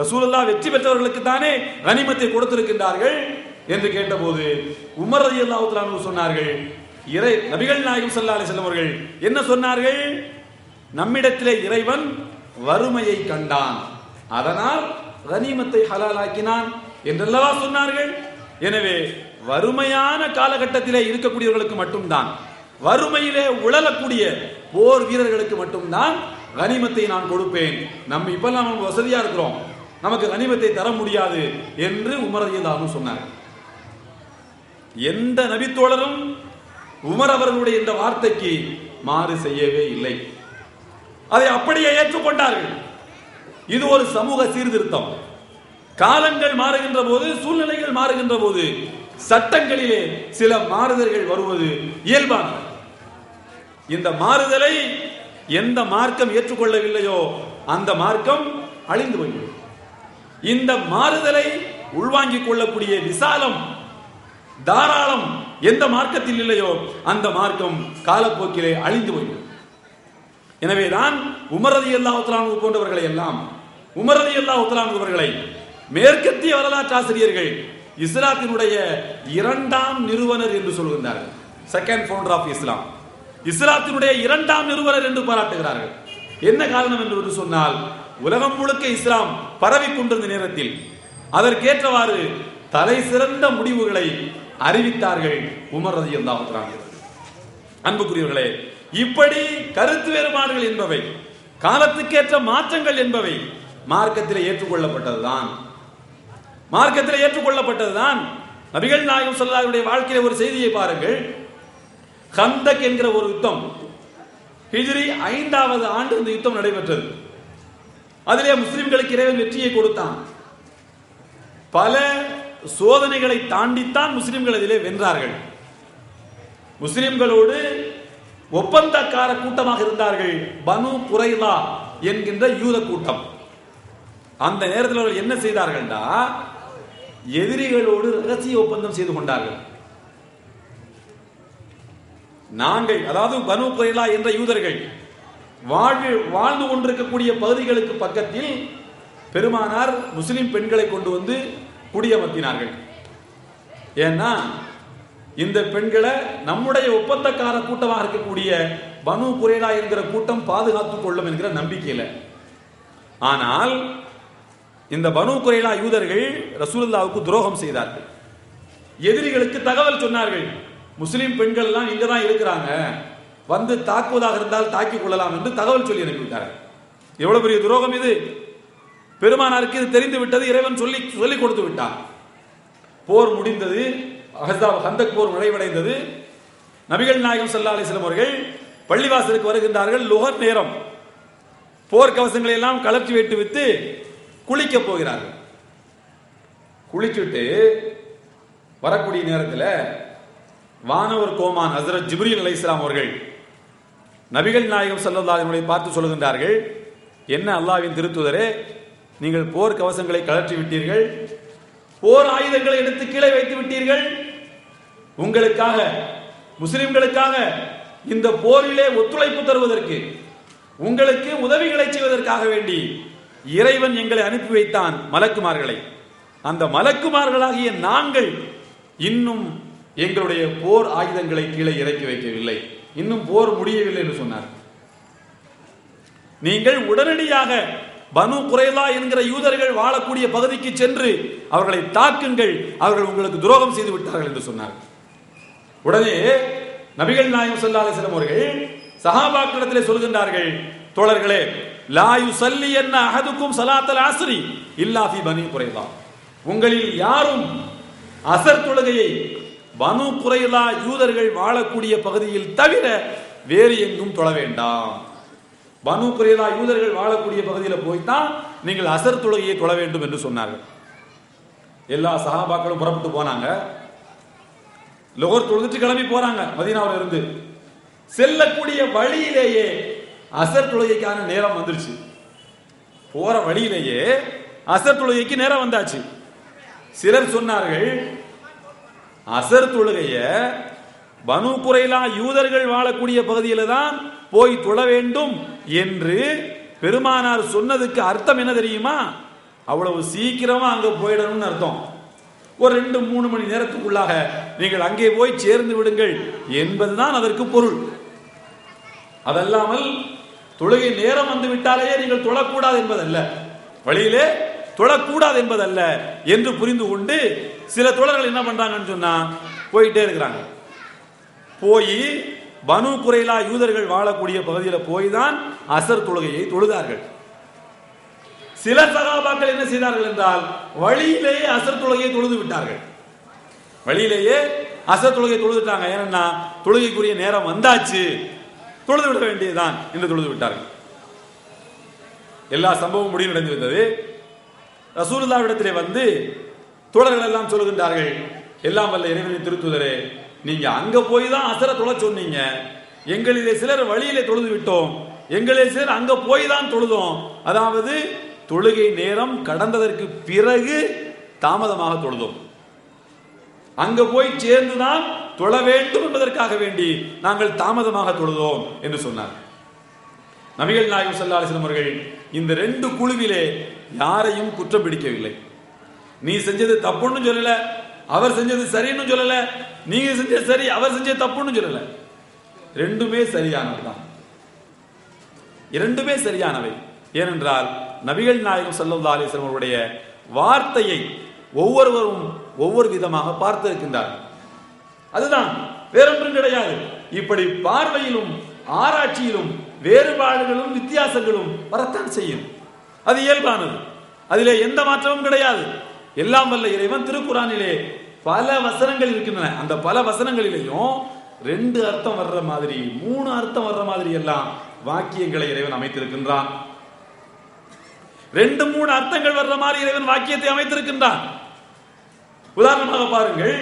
ரசூலுல்லாஹ் வெற்றி பெற்றவர்களுக்கு தானே கனிமத்தை கொடுத்திருக்கின்றார்கள் என்று கேட்டபோது உமர் ரலியல்லாஹு தஆலா அன்ஹு சொன்னார்கள், நபிகள் நாயகம் ஸல்லல்லாஹு அலைஹி வஸல்லம் அவர்கள் என்ன சொன்னார்கள்? நம்மிடத்திலே இறைவன் வறுமையை கண்டான், அதனால் கனிமத்தை ஹலாலாக்கினான் என்றல்லவா சொன்னார்கள். எனவே வறுமையான காலகட்டத்திலே இருக்கக்கூடியவர்களுக்கு மட்டும்தான், வறுமையிலே உழலக்கூடிய போர் வீரர்களுக்கு மட்டும்தான் கனிமத்தை நான் கொடுப்பேன். நம்ம இப்பெல்லாம் நம்ம வசதியா இருக்கிறோம், நமக்கு கனிமத்தை தர முடியாது என்று உமர் ரலியல்லாஹு அன்ஹு சொன்னார். எந்த நபித்தோழரும் உமர் அவர்களுடைய இந்த வார்த்தைக்கு மாறு செய்யவே இல்லை. அதை அப்படியே ஏற்றுக்கொண்டார்கள். இது ஒரு சமூக சீர்திருத்தம். காலங்கள் மாறுகின்ற போது, சூழ்நிலைகள் மாறுகின்ற போது சட்டங்களிலே சில மாறுதல்கள் வருவது இயல்பானது. இந்த மாறுதலை எந்த மார்க்கம் ஏற்றுக்கொள்ளவில்லையோ அந்த மார்க்கம் அழிந்து போய்விடும். இந்த மாறுதலை உள்வாங்கிக் கொள்ளக்கூடிய விசாலம், தாராளம் எந்த மார்க்கத்தில் இல்லையோ அந்த மார்க்கம் காலப்போக்கிலே அழிந்து போய்விடும். எனவேதான் உமர் ரலியல்லாஹு தஆலா அன்ஹு போன்றவர்களை எல்லாம், உமர் ரலியல்லாஹு தஆலா அன்ஹு அவர்களை மேற்கத்திய வரலாற்று ஆசிரியர்கள் இஸ்லாத்தினுடைய இரண்டாம் நிறுவனர் என்று சொல்கின்றார்கள். செகண்ட் ஃபவுண்டர் ஆஃப் இஸ்லாம், இஸ்லாத்தினுடைய இரண்டாம் நிறுவனர் என்று பாராட்டுகிறார்கள். என்ன காரணம் என்று சொன்னால், உலகம் முழுக்க இஸ்லாம் பரவி கொண்டிருந்த நேரத்தில் அதற்கேற்றவாறு தலை சிறந்த முடிவுகளை அறிவித்தார்கள் உமர் ரலியல்லாஹு தஆலா அன்ஹு. அன்புக்குரியவர்களே, இப்படி கருத்து வேறுபாடுகள் என்பவை, காலத்துக்கேற்ற மாற்றங்கள் என்பவை மார்க்கத்திலே ஏற்றுக்கொள்ளப்பட்டதுதான். மார்க்கத்திலே ஏற்றுக்கொள்ளப்பட்டதுதான். நபிகள் நாயகம் ஸல்லல்லாஹு அலைஹி வஸல்லம் வாழ்க்கையில ஒரு செய்தியை பாருங்கள். கந்தக் என்கிற ஒரு யுத்தம், ஹிஜ்ரி 5வது ஆண்டு இந்த யுத்தம் நடைபெற்றது. அதிலே முஸ்லிம்களுக்கு இறைவன் வெற்றியை கொடுத்தான். பல சோதனைகளை தாண்டித்தான் முஸ்லிம்கள் அதிலே வென்றார்கள். முஸ்லிம்களோடு ஒப்பந்தக்கார கூட்டமாக இருந்தார்கள் பனு குறைலா என்கின்ற யூத கூட்டம். அந்த நேரத்தில் அவர்கள் என்ன செய்தார்கள்னா, எதிரிகளோடு ரகசிய ஒப்பந்தம் செய்து கொண்டார்கள். நாங்கள், அதாவது பனு குறைலா என்ற யூதர்கள் வாழ்ந்து கொண்டிருக்கக்கூடிய பகுதிகளுக்கு பக்கத்தில் பெருமானார் முஸ்லிம் பெண்களை கொண்டு வந்து குடியமர்த்தினார்கள். ஏன்னா இந்த பெண்களை நம்முடைய ஒப்பந்தக்கார கூட்டமாக இருக்கக்கூடிய பனு குறைலா என்கிற கூட்டம் பாதுகாத்துக் கொள்ளும் என்கிற நம்பிக்கையில். ஆனால் இந்த பனு குறைலா யூதர்கள் ரசூலுல்லாஹ்வுக்கு துரோகம் செய்தார்கள். எதிரிகளுக்கு தகவல் சொன்னார்கள், முஸ்லிம் பெண்கள் எல்லாம் இங்க தான் இருக்கிறாங்க, வந்து தாக்குவதாக இருந்தால் தாக்கிக் கொள்ளலாம் என்று தகவல் சொல்லி அனுப்பிவிட்டார்கள். எவ்வளவு பெரிய துரோகம் இது! பெருமானாருக்கு இது தெரிந்து விட்டது, இறைவன் சொல்லி கொடுத்து விட்டார். போர் முடிந்தது, ஹந்தக் போர் நிறைவடைந்தது. நபிகள் நாயகம் ஸல்லல்லாஹு அலைஹி வஸல்லம் அவர்கள் பள்ளிவாசலுக்கு வருகின்றார்கள். லுஹர் நேரம். போர் கவசங்களை எல்லாம் கலற்றி வைத்து விட்டு குளிக்க போகிறார்கள். குளிச்சுட்டு வரக்கூடிய நேரத்தில் வானவர் கோமான் ஹஜ்ரத் ஜிப்ரீல் அலைஹிஸ்ஸலாம் அவர்கள் நபிகள் நாயகம் ஸல்லல்லாஹு அலைஹி வஸல்லம் பார்த்து சொல்கின்றார்கள், என்ன அல்லாஹ்வின் திருத்தூதரே, நீங்கள் போர் கவசங்களை கலற்றி விட்டீர்கள், போர் ஆயுதங்களை எடுத்து கீழே வைத்து விட்டீர்கள். உங்களுக்காக, முஸ்லிம்களுக்காக இந்த போரிலே ஒத்துழைப்பு தருவதற்கு, உங்களுக்கு உதவிகளை செய்வதற்காக வேண்டி இறைவன் எங்களை அனுப்பி வைத்தான் மலக்குமார்களை. அந்த மலக்குமார்களாகிய நாங்கள் இன்னும் எங்களுடைய போர் ஆயுதங்களை கீழே இறக்கி வைக்கவில்லை, இன்னும் போர் முடியவில்லை என்று சொன்னார். நீங்கள் உடனடியாக பனு குறைலா என்கிற யூதர்கள் வாழக்கூடிய பகுதிக்கு சென்று அவர்களை தாக்குங்கள், அவர்கள் உங்களுக்கு துரோகம் செய்து விட்டார்கள் என்று சொன்னார். உடனே நபிகள் நாயகம் ஸல்லல்லாஹு அலைஹி வஸல்லம் அவர்கள் சஹாபாக்களிடத்திலே சொல்கின்றார்கள், தோழர்களே, லா யுஸல்லியன்ன அஹதுக்கும் ஸலாத்தல் அஸ்ரி இல்லா ஃபீ பனி குறைலா, உங்களில் யாரும் அஸர் தொழுகையை பனு குறைலா யூதர்கள் வாழக்கூடிய பகுதியில் தவிர வேறு எங்கும் தொழ வேண்டாம். பனு குறைலா யூதர்கள் வாழக்கூடிய பகுதியில் போய்தான் நீங்கள் அஸர் தொழுகையை தொழ வேண்டும் என்று சொன்னார்கள். எல்லா சஹாபாக்களும் புறப்பட்டு போனாங்க. லோகர் தொழுதுட்டு கிளம்பி போறாங்க மதீனாவில் இருந்து. செல்லக்கூடிய வழியிலேயே அஸர் தொழுகைக்கான நேரம் வந்துருச்சு. போற வழியிலேயே அஸர் தொழுகைக்கு நேரம் வந்தாச்சு. சிலர் சொன்னார்கள், அஸர் தொழுகைய பனு குறைலா யூதர்கள் வாழக்கூடிய பகுதியில் தான் போய் தொழ வேண்டும் என்று பெருமானார் சொன்னதுக்கு அர்த்தம் என்ன தெரியுமா? அவ்வளவு சீக்கிரமா அங்க போயிடணும்னு அர்த்தம். ஒரு 2-3 மணி நேரத்துக்குள்ளாக நீங்கள் அங்கே போய் சேர்ந்து விடுங்கள் என்பதுதான் அதற்கு பொருள். அதல்லாமல் தொழுகை நேரம் வந்து விட்டாலேயே நீங்கள் தொழக்கூடாது என்பதல்ல, வழியிலே தொழக்கூடாது என்பதல்ல என்று புரிந்து கொண்டு சில தோழர்கள் என்ன பண்றாங்கன்னு சொன்னா போயிட்டே இருக்கிறாங்க. போய் பனு குறைலா யூதர்கள் வாழக்கூடிய பகுதியில் போய் தான் அஸர் தொழுகையை தொழுதார்கள். சில சகாபாக்கள் என்ன செய்தார்கள் என்றால் வழியிலேயே அஸர் தொழுகையை தொழுது விட்டார்கள். வழியிலேயே அஸர் தொழுகை தொழுதுட்டாங்க. ஏன்னா தொழுகைக்குரிய நேரம் வந்தாச்சு, தொழுது விட வேண்டியதுதான் என்று தொழுது விட்டார்கள். எல்லா சம்பவம் முடிவடைந்து வந்தது. ரசூலுல்லாஹ்விடத்திலே வந்து தோழர்கள் எல்லாம் சொல்லுகின்றார்கள், எல்லாம் வல்ல இறைவனின் திருத்தூதரே, நீங்க அங்க போய் தான் அஸர தொழ சொன்னீங்க, எங்களிலே சிலர் வழியிலே தொழுது விட்டோம், எங்களிலே சிலர் அங்க போய் தான் தொழுதோம். அதாவது தொழுகை நேரம் கடந்ததற்கு பிறகு தாமதமாக தொழுதோம், அங்க போய் சேர்ந்துதான் தொழ வேண்டும் என்பதற்காக வேண்டி நாங்கள் தாமதமாக தொழுதோம் என்று சொன்னார். நபிகள் நாயகம் ஸல்லல்லாஹு அலைஹி வஸல்லம் அவர்கள் இந்த 2 குழுவிலே யாரையும் குற்றம் பிடிக்கவில்லை. நீ செஞ்சது தப்புன்னு சொல்லல, அவர் செஞ்சது சரின்னு சொல்லல, நீங்க செஞ்சது சரி அவர் செஞ்சது தப்புன்னு சொல்லல, ரெண்டுமே சரியானதுதான், இரண்டுமே சரியானவை. ஏனென்றால் நபிகள் நாயகம் ஸல்லல்லாஹு அலைஹி வஸல்லம் அவருடைய வார்த்தையை ஒவ்வொருவரும் ஒவ்வொரு விதமாக பார்த்திருக்கின்றார். அதுதான், வேறொன்றும் கிடையாது. இப்படி பார்வையிலும் ஆராய்ச்சியிலும் வேறுபாடுகளும் வித்தியாசங்களும் வரத்தான் செய்யும், அது இயல்பானது, அதிலே எந்த மாற்றமும் கிடையாது. எல்லாம் வல்ல இறைவன் திருக்குரானிலே பல வசனங்கள் இருக்கின்றன. அந்த பல வசனங்களிலேயும் 2 அர்த்தம் வர்ற மாதிரி 3 அர்த்தம் வர்ற மாதிரி எல்லாம் வாக்கியங்களை இறைவன் அமைத்திருக்கின்றான். 2-3 அர்த்தங்கள் வர்ற மாதிரி இறைவன் வாக்கியத்தை அமைத்திருக்கின்றான். உதாரணமாக பாருங்கள்,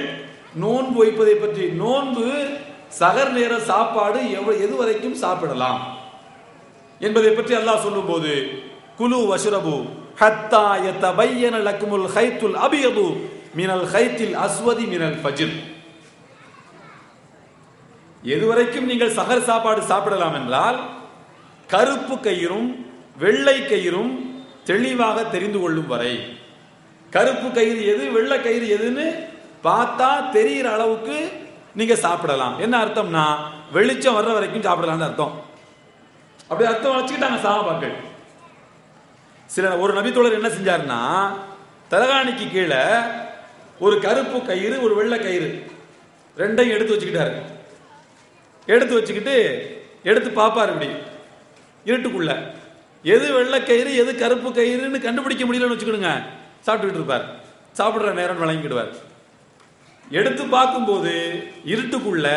நோன்பு வைப்பதை பற்றி. நோன்பு சகர் நேர சாப்பாடு எது வரைக்கும் சாப்பிடலாம் என்பதை பற்றி அல்லாஹ் சொல்லும் போது குலு வஷ்ரபு ஹத்தா யதபையன லக்குமுல் ஹைத்துல் அபியது மினல் ஹைத்தில் அஸ்வதி மினல் ஃபஜ்ர். எதுவரைக்கும் நீங்கள் சகர் சாப்பாடு சாப்பிடலாம் என்றால் கருப்பு கயிறும் வெள்ளை கயிறும் தெளிவாக தெரிந்து கொள்ளும் வரை. கருப்பு கயிறு எது வெள்ளை கயிறு எதுன்னு பார்த்தா தெரிகிற அளவுக்கு நீங்க சாப்பிடலாம். என்ன அர்த்தம்னா வெளிச்சம் வர்ற வரைக்கும் சாப்பிடலாம் அர்த்தம். அப்படி அர்த்தம் வச்சுக்கிட்டாங்க சஹாபாக்கள். ஒரு நபித்தோழர் என்ன செஞ்சாருன்னா, தலகாணிக்கு கீழே ஒரு கருப்பு கயிறு ஒரு வெள்ளை கயிறு ரெண்டையும் எடுத்து வச்சுக்கிட்டாரு. எடுத்து வச்சுக்கிட்டு எடுத்து பார்ப்பார். இப்படி இருட்டுக்குள்ள எது வெள்ளை கயிறு எது கருப்பு கயிறுன்னு கண்டுபிடிக்க முடியலன்னு வச்சுக்கிடுங்க, சாப்பிட்டுக்கிட்டு இருப்பார். சாப்பிடுற நேரம் வழங்கிடுவார். எடுத்து பார்க்கும்போது இருட்டுக்குள்ள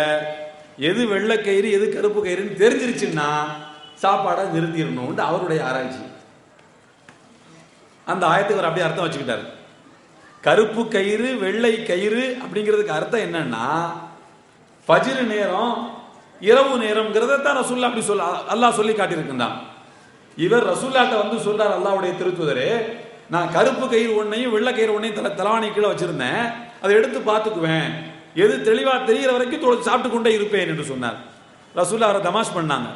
எது வெள்ளை கயிறு எது கருப்பு கயிறுன்னு தெரிஞ்சிருச்சுன்னா சாப்பாடை நிறுத்திடணும் அவருடைய ஆராய்ச்சி. அந்த ஆயத்துக்கு அவர் அப்படியே அர்த்தம் வச்சுக்கிட்டார். கருப்பு கயிறு வெள்ளை கயிறு அப்படிங்கிறதுக்கு அர்த்தம் என்னன்னா ஃபஜ்ர் நேரம் இரவு நேரம்ங்கிறத தான் ரசூலுல்லாஹ் அப்படி சொல்ல அல்லாஹ் சொல்லி காட்டியிருக்கின்றான். இவர் ரசூலுல்லாஹ்ட்ட வந்து சொல்றார், அல்லாஹ்வுடைய திருத்துதரே, நான் கருப்பு கயிறு ஒன்னையும் வெள்ளை கயிறு ஒன்னையும் தலவாணி கீழே வச்சிருந்தேன், அதை எடுத்து பார்த்துக்குவேன், எது தெளிவா தெரிகிற வரைக்கும் சாப்பிட்டு கொண்டே இருப்பேன் என்று சொன்னார். ரசூலுல்லாஹ் அவரை தமாஷ் பண்ணாங்க.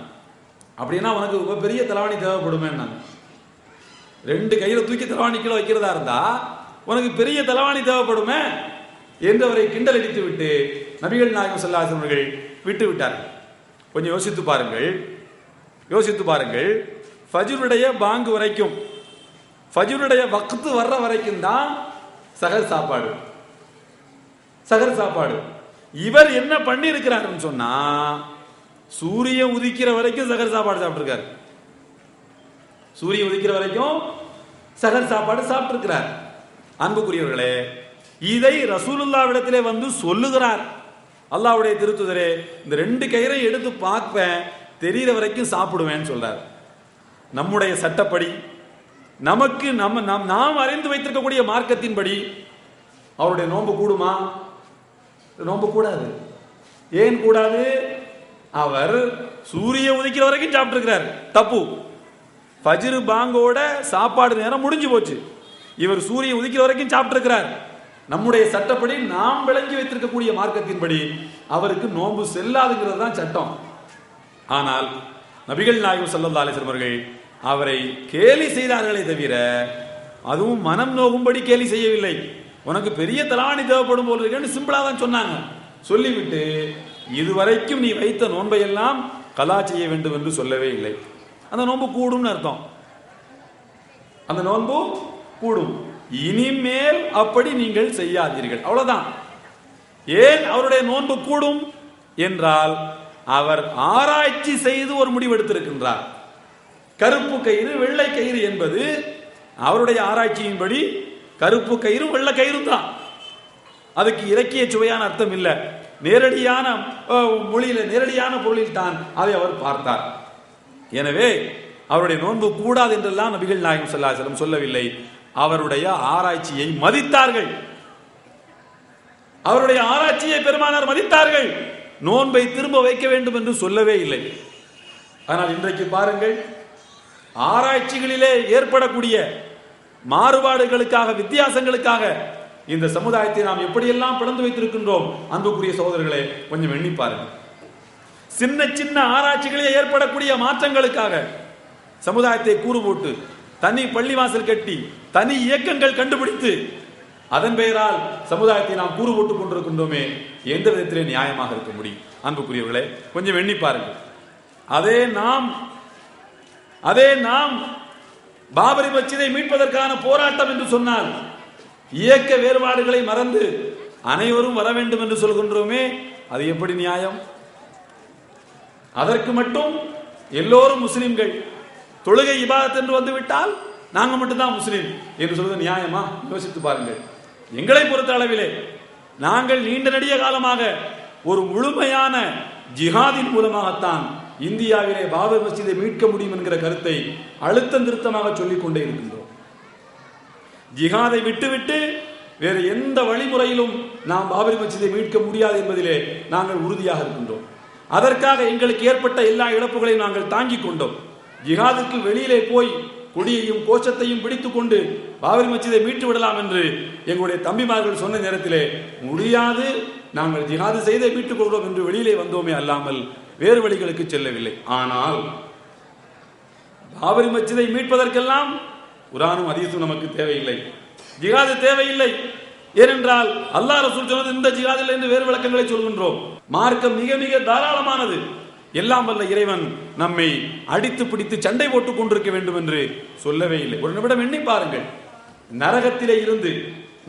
அப்படின்னா உனக்கு பெரிய தலவாணி தேவைப்படுமே. ரெண்டு கையில தூக்கி தலவாணி கீழே வைக்கிறதா இருந்தா உனக்கு பெரிய தலவாணி தேவைப்படுமே என்று அவரை கிண்டல் அடித்து விட்டு நபிகள் நாயகம் ஸல்லல்லாஹு அலைஹி வஸல்லம் அவர்கள் விட்டு விட்டார்கள். கொஞ்சம் யோசித்து பாருங்கள். ஃபஜ்ருடைய பாங்கு வரைக்கும், ஃபஜ்ருடைய வக்து வர்ற வரைக்கும் தான் சகர் சாப்பாடு. இவர் என்ன பண்ணி இருக்கிறாருன்னு சொன்னா சூரியன் உதிக்கிற வரைக்கும் சகர் சாப்பாடு சாப்பிட்டிருக்காரு. சூரியன் உதிக்கிற வரைக்கும் சகர் சாப்பாடு சாப்பிட்டிருக்கிறார். அன்புக்குரியவர்களே, இதை ரசூலுல்லாஹ்விடத்திலே வந்து சொல்லுகிறார், அல்லாஹ்வுடைய திருத்துதரே, இந்த ரெண்டு கயிறை எடுத்து பார்ப்பேன், தெரிகிற வரைக்கும் சாப்பிடுவேன்னு சொல்றார். நம்முடைய சட்டப்படி நமக்கு நாம் அறிந்து வைத்திருக்கக்கூடிய மார்க்கத்தின்படி அவருடைய நோன்பு கூடுமா? நோன்பு கூடாது. ஏன் கூடாது? அவர் சூரிய உதிக்கிற வரைக்கும் சாப்பிட்டிருக்கிறார், தப்பு. ஃபஜ்ர் பாங்கோட சாப்பாடு நேரம் முடிஞ்சு போச்சு. இவர் சூரியன் உதிக்கிற வரைக்கும் சாப்பிட்டிருக்கிறார். நம்முடைய சட்டப்படி நாம் விளங்கி வைத்திருக்கக்கூடிய மார்க்கத்தின்படி அவருக்கு நோன்பு செல்லாதுங்கிறது தான் சட்டம். ஆனால் நபிகள் நாயகம் ஸல்லல்லாஹு அலைஹி வஸல்லம் அவர்கள் அவரை கேலி செய்தார்களே தவிர அதுவும் மனம் நோகும்படி கேலி செய்யவில்லை. உனக்கு பெரிய தலவாணி தேவைப்படும் போல் இருக்குன்னு சிம்பிளா தான் சொன்னாங்க. சொல்லிவிட்டு இதுவரைக்கும் நீ வைத்த நோன்பை எல்லாம் கலா செய்ய வேண்டும் என்று சொல்லவே இல்லை. அந்த நோன்பு கூடும்னு அர்த்தம். அந்த நோன்பு கூடும். இனிமேல் அப்படி நீங்கள் செய்யாதீர்கள், அவ்வளவுதான். ஏன் அவருடைய நோன்பு கூடும் என்றால் அவர் ஆராய்ச்சி செய்து ஒரு முடிவெடுத்திருக்கின்றார். கருப்பு கயிறு வெள்ளை கயிறு என்பது அவருடைய ஆராய்ச்சியின்படி கருப்பு கயிறு வெள்ளை கயிறு தான். அதுக்கு இலக்கிய சுவையான அர்த்தம் இல்லை, நேரடியான மொழியில நேரடியான பொருளில் தான் அதை அவர் பார்த்தார். எனவே அவருடைய நோன்பு கூடாது என்றெல்லாம் நபிகள் நாயகம் ஸல்லல்லாஹு அலைஹி வஸல்லம் சொல்லவில்லை. அவருடைய ஆராய்ச்சியை மதித்தார்கள். அவருடைய ஆராய்ச்சியை பெருமானார் மதித்தார்கள். நோன்பை திரும்ப வைக்க வேண்டும் என்று சொல்லவே இல்லை. ஆனால் இன்றைக்கு பாருங்கள், ஆராய்ச்சிகளிலே ஏற்படக்கூடிய மாறுபாடுகளுக்காக வித்தியாசங்களுக்காக இந்த சமுதாயத்தை நாம் எப்படியெல்லாம் பிளந்து வைத்திருக்கின்றோம். அன்புக்குரிய சகோதரர்களே, கொஞ்சம் எண்ணி பாருங்கள். சின்ன சின்ன ஆராய்ச்சிகளிலே ஏற்படக்கூடிய மாற்றங்களுக்காக சமுதாயத்தை கூறு போட்டு தனி பள்ளிவாசல் கட்டி தனி இயக்கங்கள் கண்டுபிடித்து அதன் பெயரால் சமுதாயத்தை நாம் கூறு போட்டுக் கொண்டிருக்கின்றோமே, எந்த விதத்திலே நியாயமாக இருக்க முடியும்? அன்புக்குரியவர்களே, கொஞ்சம் எண்ணி பாருங்கள். அதே நாம் பாபரி மஸ்ஜிதை மீட்பதற்கான போராட்டம் என்று சொன்னால் இயக்க வேறுபாடுகளை மறந்து அனைவரும் வர வேண்டும் என்று சொல்கின்றோமே, அது எப்படி நியாயம்? அதற்கு மட்டும் எல்லோரும் முஸ்லிம்கள், தொழுகை இபாதத் என்று வந்துவிட்டால் நாங்க மட்டும்தான் முஸ்லிம் என்று சொல்வது நியாயமா? யோசித்து பாருங்கள். எங்களை பொறுத்த அளவிலே நாங்கள் நீண்ட நெடிய காலமாக ஒரு முழுமையான ஜிஹாதின் மூலமாகத்தான் இந்தியாவிலே பாபர் மஸ்ஜிதை மீட்க முடியும் என்கிற கருத்தை அழுத்தம் திருத்தமாக சொல்லிக் கொண்டே இருக்கின்றோம். ஜிஹாதை விட்டுவிட்டு வேறு எந்த வழிமுறையிலும் நாம் பாபரி மஸ்ஜிதை மீட்க முடியாது என்பதிலே நாங்கள் உறுதியாக இருக்கின்றோம். அதற்காக எங்களுக்கு ஏற்பட்ட எல்லா இழப்புகளையும் நாங்கள் தாங்கிக் கொண்டோம். ஜிஹாதுக்கு வெளியிலே போய் கொடியையும் கோஷத்தையும் பிடித்துக் கொண்டு பாபரி மஸ்ஜிதை மீட்டு விடலாம் என்று எங்களுடைய தம்பிமார்கள் சொன்ன நேரத்திலே முடியாது, நாங்கள் ஜிஹாது செய்தே மீட்டுக் கொள்கிறோம் என்று வெளியிலே வந்தோமே அல்லாமல் வேறு வழிகளுக்கு செல்லவில்லை. ஆனால் பாபரி மஸ்ஜிதை மீட்பதற்கெல்லாம் குர்ஆனும் ஹதீஸும் நமக்கு தேவையில்லை, ஜிஹாது தேவையில்லை. ஏனென்றால் அல்லாஹ் ரசூல் சொன்னது இந்த ஜிஹாத் இல்லை என்று வேறு விளக்கங்களை சொல்கின்றோம். மார்க்கம் மிக மிக தாராளமானது. எல்லாம் வல்ல இறைவன் நம்மை அடித்து பிடித்து சண்டை போட்டுக் கொண்டிருக்க வேண்டும் என்று சொல்லவே இல்லை. ஒரு நிமிடம் எண்ணி பாருங்கள், நரகத்திலே இருந்து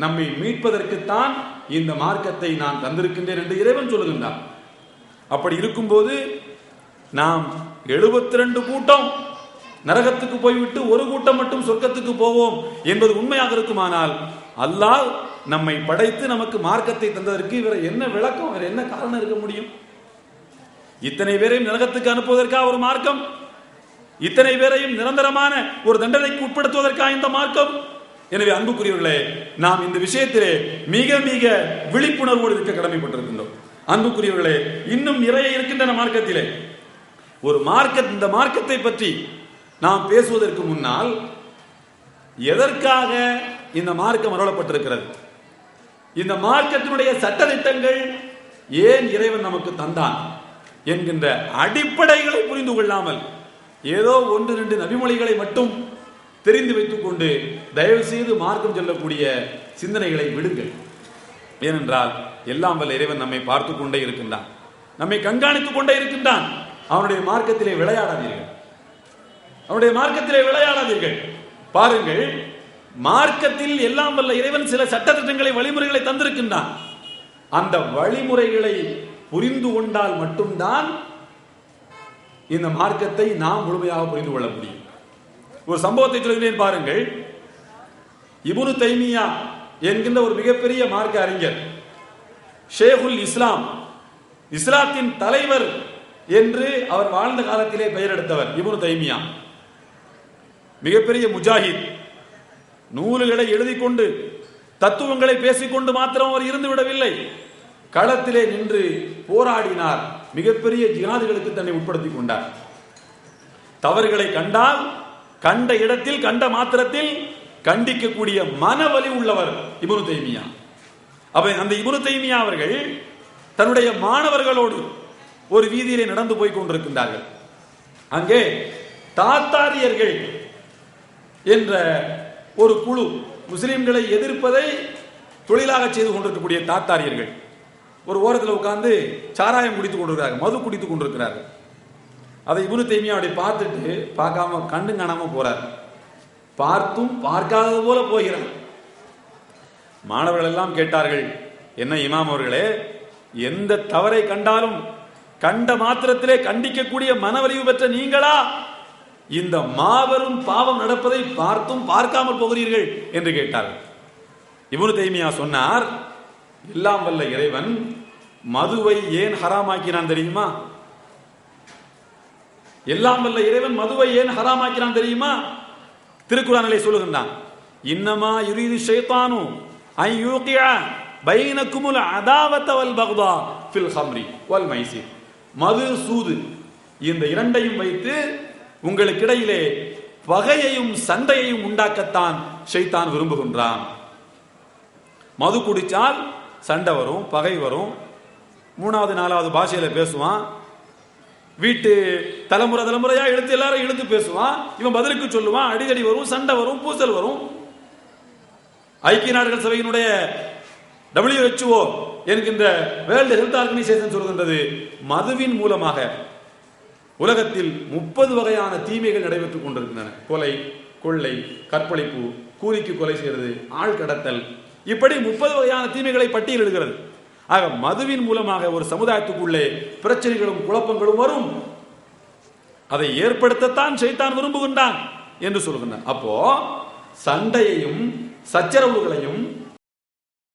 நம்மை மீட்பதற்குத்தான் இந்த மார்க்கத்தை நான் தந்திருக்கின்றேன் என்று இறைவன் சொல்லுகின்றான். அப்படி இருக்கும்போது நாம் 72 கூட்டம் நரகத்துக்கு போய்விட்டு ஒரு கூட்டம் மட்டும் சொர்க்கத்துக்கு போவோம் என்பது உண்மையாக இருக்குமானால் அல்லாஹ் நம்மை படைத்து நமக்கு மார்க்கத்தை தந்ததற்கு வேற என்ன விளக்கம், வேற என்ன காரணம் இருக்க முடியும்? இத்தனை பேரையும் நரகத்துக்கு அனுப்புவதற்காக ஒரு மார்க்கம், இத்தனை பேரையும் நிரந்தரமான ஒரு தண்டனைக்கு உட்படுத்துவதற்காக இந்த மார்க்கம். எனவே அன்புக்குரியவர்களே, நாம் இந்த விஷயத்திலே மிக மிக விழிப்புணர்வோடு இருக்க கடமைப்பட்டிருக்கின்றோம். அன்புக்குரியவர்களே, இன்னும் நிறைய இருக்கின்றன மார்க்கத்திலே. ஒரு இந்த மார்க்கத்தை பற்றி நாம் பேசுவதற்கு முன்னால் எதற்காக இந்த மார்க்கம் அருளப்பட்டிருக்கிறது, இந்த மார்க்கத்தினுடைய சட்டதிட்டங்கள் ஏன் இறைவன் நமக்கு தந்தான் என்கின்ற அடிப்படைகளை புரிந்து கொள்ளாமல் ஏதோ 1-2 நபிமொழிகளை மட்டும் தெரிந்து வைத்துக் கொண்டு தயவு செய்து மார்க்கம் சொல்லக்கூடிய சிந்தனைகளை விடுங்கள். ஏனென்றால் எல்லாம் வல்ல இறைவன் நம்மை பார்த்து கொண்டே இருக்கின்றான், நம்மை கண்காணித்துக் கொண்டே இருக்கின்றான். அவனுடைய மார்க்கத்திலே விளையாடாதீர்கள், அவனுடைய மார்க்கத்திலே விளையாடாதீர்கள். பாருங்கள், மார்க்கத்தில் எல்லாம் வல்ல இறைவன் சில சட்டத்திட்டங்களை வழிமுறைகளை தந்திருக்கின்றான். அந்த வழிமுறைகளை புரிந்து கொண்டால் மட்டும்தான் இந்த மார்க்கத்தை நாம் முழுமையாக புரிந்து கொள்ள முடியும். ஒரு சம்பவத்தை சொல்கிறேன் பாருங்கள். இப்னு தைமியா என்கின்ற ஒரு மிகப்பெரிய மார்க்க அறிஞர், ஷேகுல் இஸ்லாம், இஸ்லாத்தின் தலைவர் என்று அவர் வாழ்ந்த காலத்திலே பெயர் எடுத்தவர் இப்னு தைமியா. மிகப்பெரிய முஜாஹித், நூல்களை எழுதி கொண்டு தத்துவங்களை பேசிக்கொண்டு மாத்திரம் அவர் இருந்து விடவில்லை, களத்திலே நின்று போராடினார். மிகப்பெரிய ஜிஹாதுகளுக்கு தன்னை உட்படுத்திக் கொண்டார். தவறுகளை கண்டால் கண்ட இடத்தில் கண்ட மாத்திரத்தில் கண்டிக்கக்கூடிய மனவலி உள்ளவர் இப்னு தைமியா. அந்த இப்னு தைமியா அவர்கள் தன்னுடைய மாணவர்களோடு ஒரு வீதியிலே நடந்து போய் கொண்டிருக்கின்றார்கள். அங்கே தாத்தாரியர்கள் என்ற ஒரு குழு, முஸ்லிம்களை எதிர்ப்பதை தொழிலாக செய்து கொண்டிருக்கக்கூடிய தாத்தாரியர்கள் ஒரு ஓரத்தில் உட்கார்ந்து சாராயம் குடித்துக் கொண்டிருக்கிறார்கள், மது குடித்துக் கொண்டிருக்கிறார்கள். அதை இப்னு தைமியா அப்படி பார்த்துட்டு பார்க்காம கண்டு காணாம போறார். பார்த்தும் பார்க்காதது போல போகிறார். மாணவர்கள் எல்லாம் கேட்டார்கள், என்ன இமாம் அவர்களே, எந்த தவறை கண்டாலும் கண்ட மாத்திரத்திலே கண்டிக்கக்கூடிய மனவலிவு பெற்ற நீங்களா இந்த மாபெரும் பாவம் நடப்பதை பார்த்தும் பார்க்காமல் போகிறீர்கள் என்று கேட்டார்கள். இப்னு தைமியா சொன்னார், எல்லாம் வல்ல இறைவன் மதுவை ஏன் ஹராமாக்கினான் தெரியுமா? எல்லாம் வல்ல இறைவன் மதுவை ஏன் ஹராமாக்கினான் தெரியுமா? திருக்குர்ஆனிலே சொல்லுகின்றான், இன்னமா யுரீது ஷைத்தானு அன் யூகிஅ பைனகுமுல் அதாவத வல் பக்தா ஃபில் ஹம்ரி வல் மைசிர். மது, சூது இந்த இரண்டையும் வைத்து உங்களுக்கு இடையிலே பகையையும் சண்டையையும் உண்டாக்கத்தான் ஷைத்தான் விரும்புகின்றான். மது குடிச்சால் சண்டை வரும், பகை வரும், 3வது 4வது பாஷையில பேசுவான், வீட்டு தலைமுறையா இழுத்து எல்லாரும் இழுத்து பேசுவான், இவன் பதிலுக்கு சொல்லுவான், அடிக்கடி வரும், சண்டை வரும், பூசல் வரும். ஐக்கிய நாடுகள் சபையினுடைய WHO என்கின்ற வேர்ல்டு ஹெல்த் ஆர்கனைசேஷன் சொல்கின்றது, மதுவின் மூலமாக உலகத்தில் 30 வகையான தீமைகள் நடைபெற்றுக் கொண்டிருக்கின்றன. கொலை, கொள்ளை, கற்பழிப்பு, கூலிக்கு கொலை செய்வது, ஆள் கடத்தல், இப்படி 30 வகையான தீமைகளை பட்டியலிடுகிறது. ஆக மதுவின் மூலமாக ஒரு சமுதாயத்துக்குள்ளே பிரச்சனைகளும் குழப்பங்களும் வரும். அதை ஏற்படுத்தத்தான் ஷைத்தான் விரும்புகின்றான் என்று சொல்கின்றான். அப்போ சண்டையையும் சச்சரவுகளையும்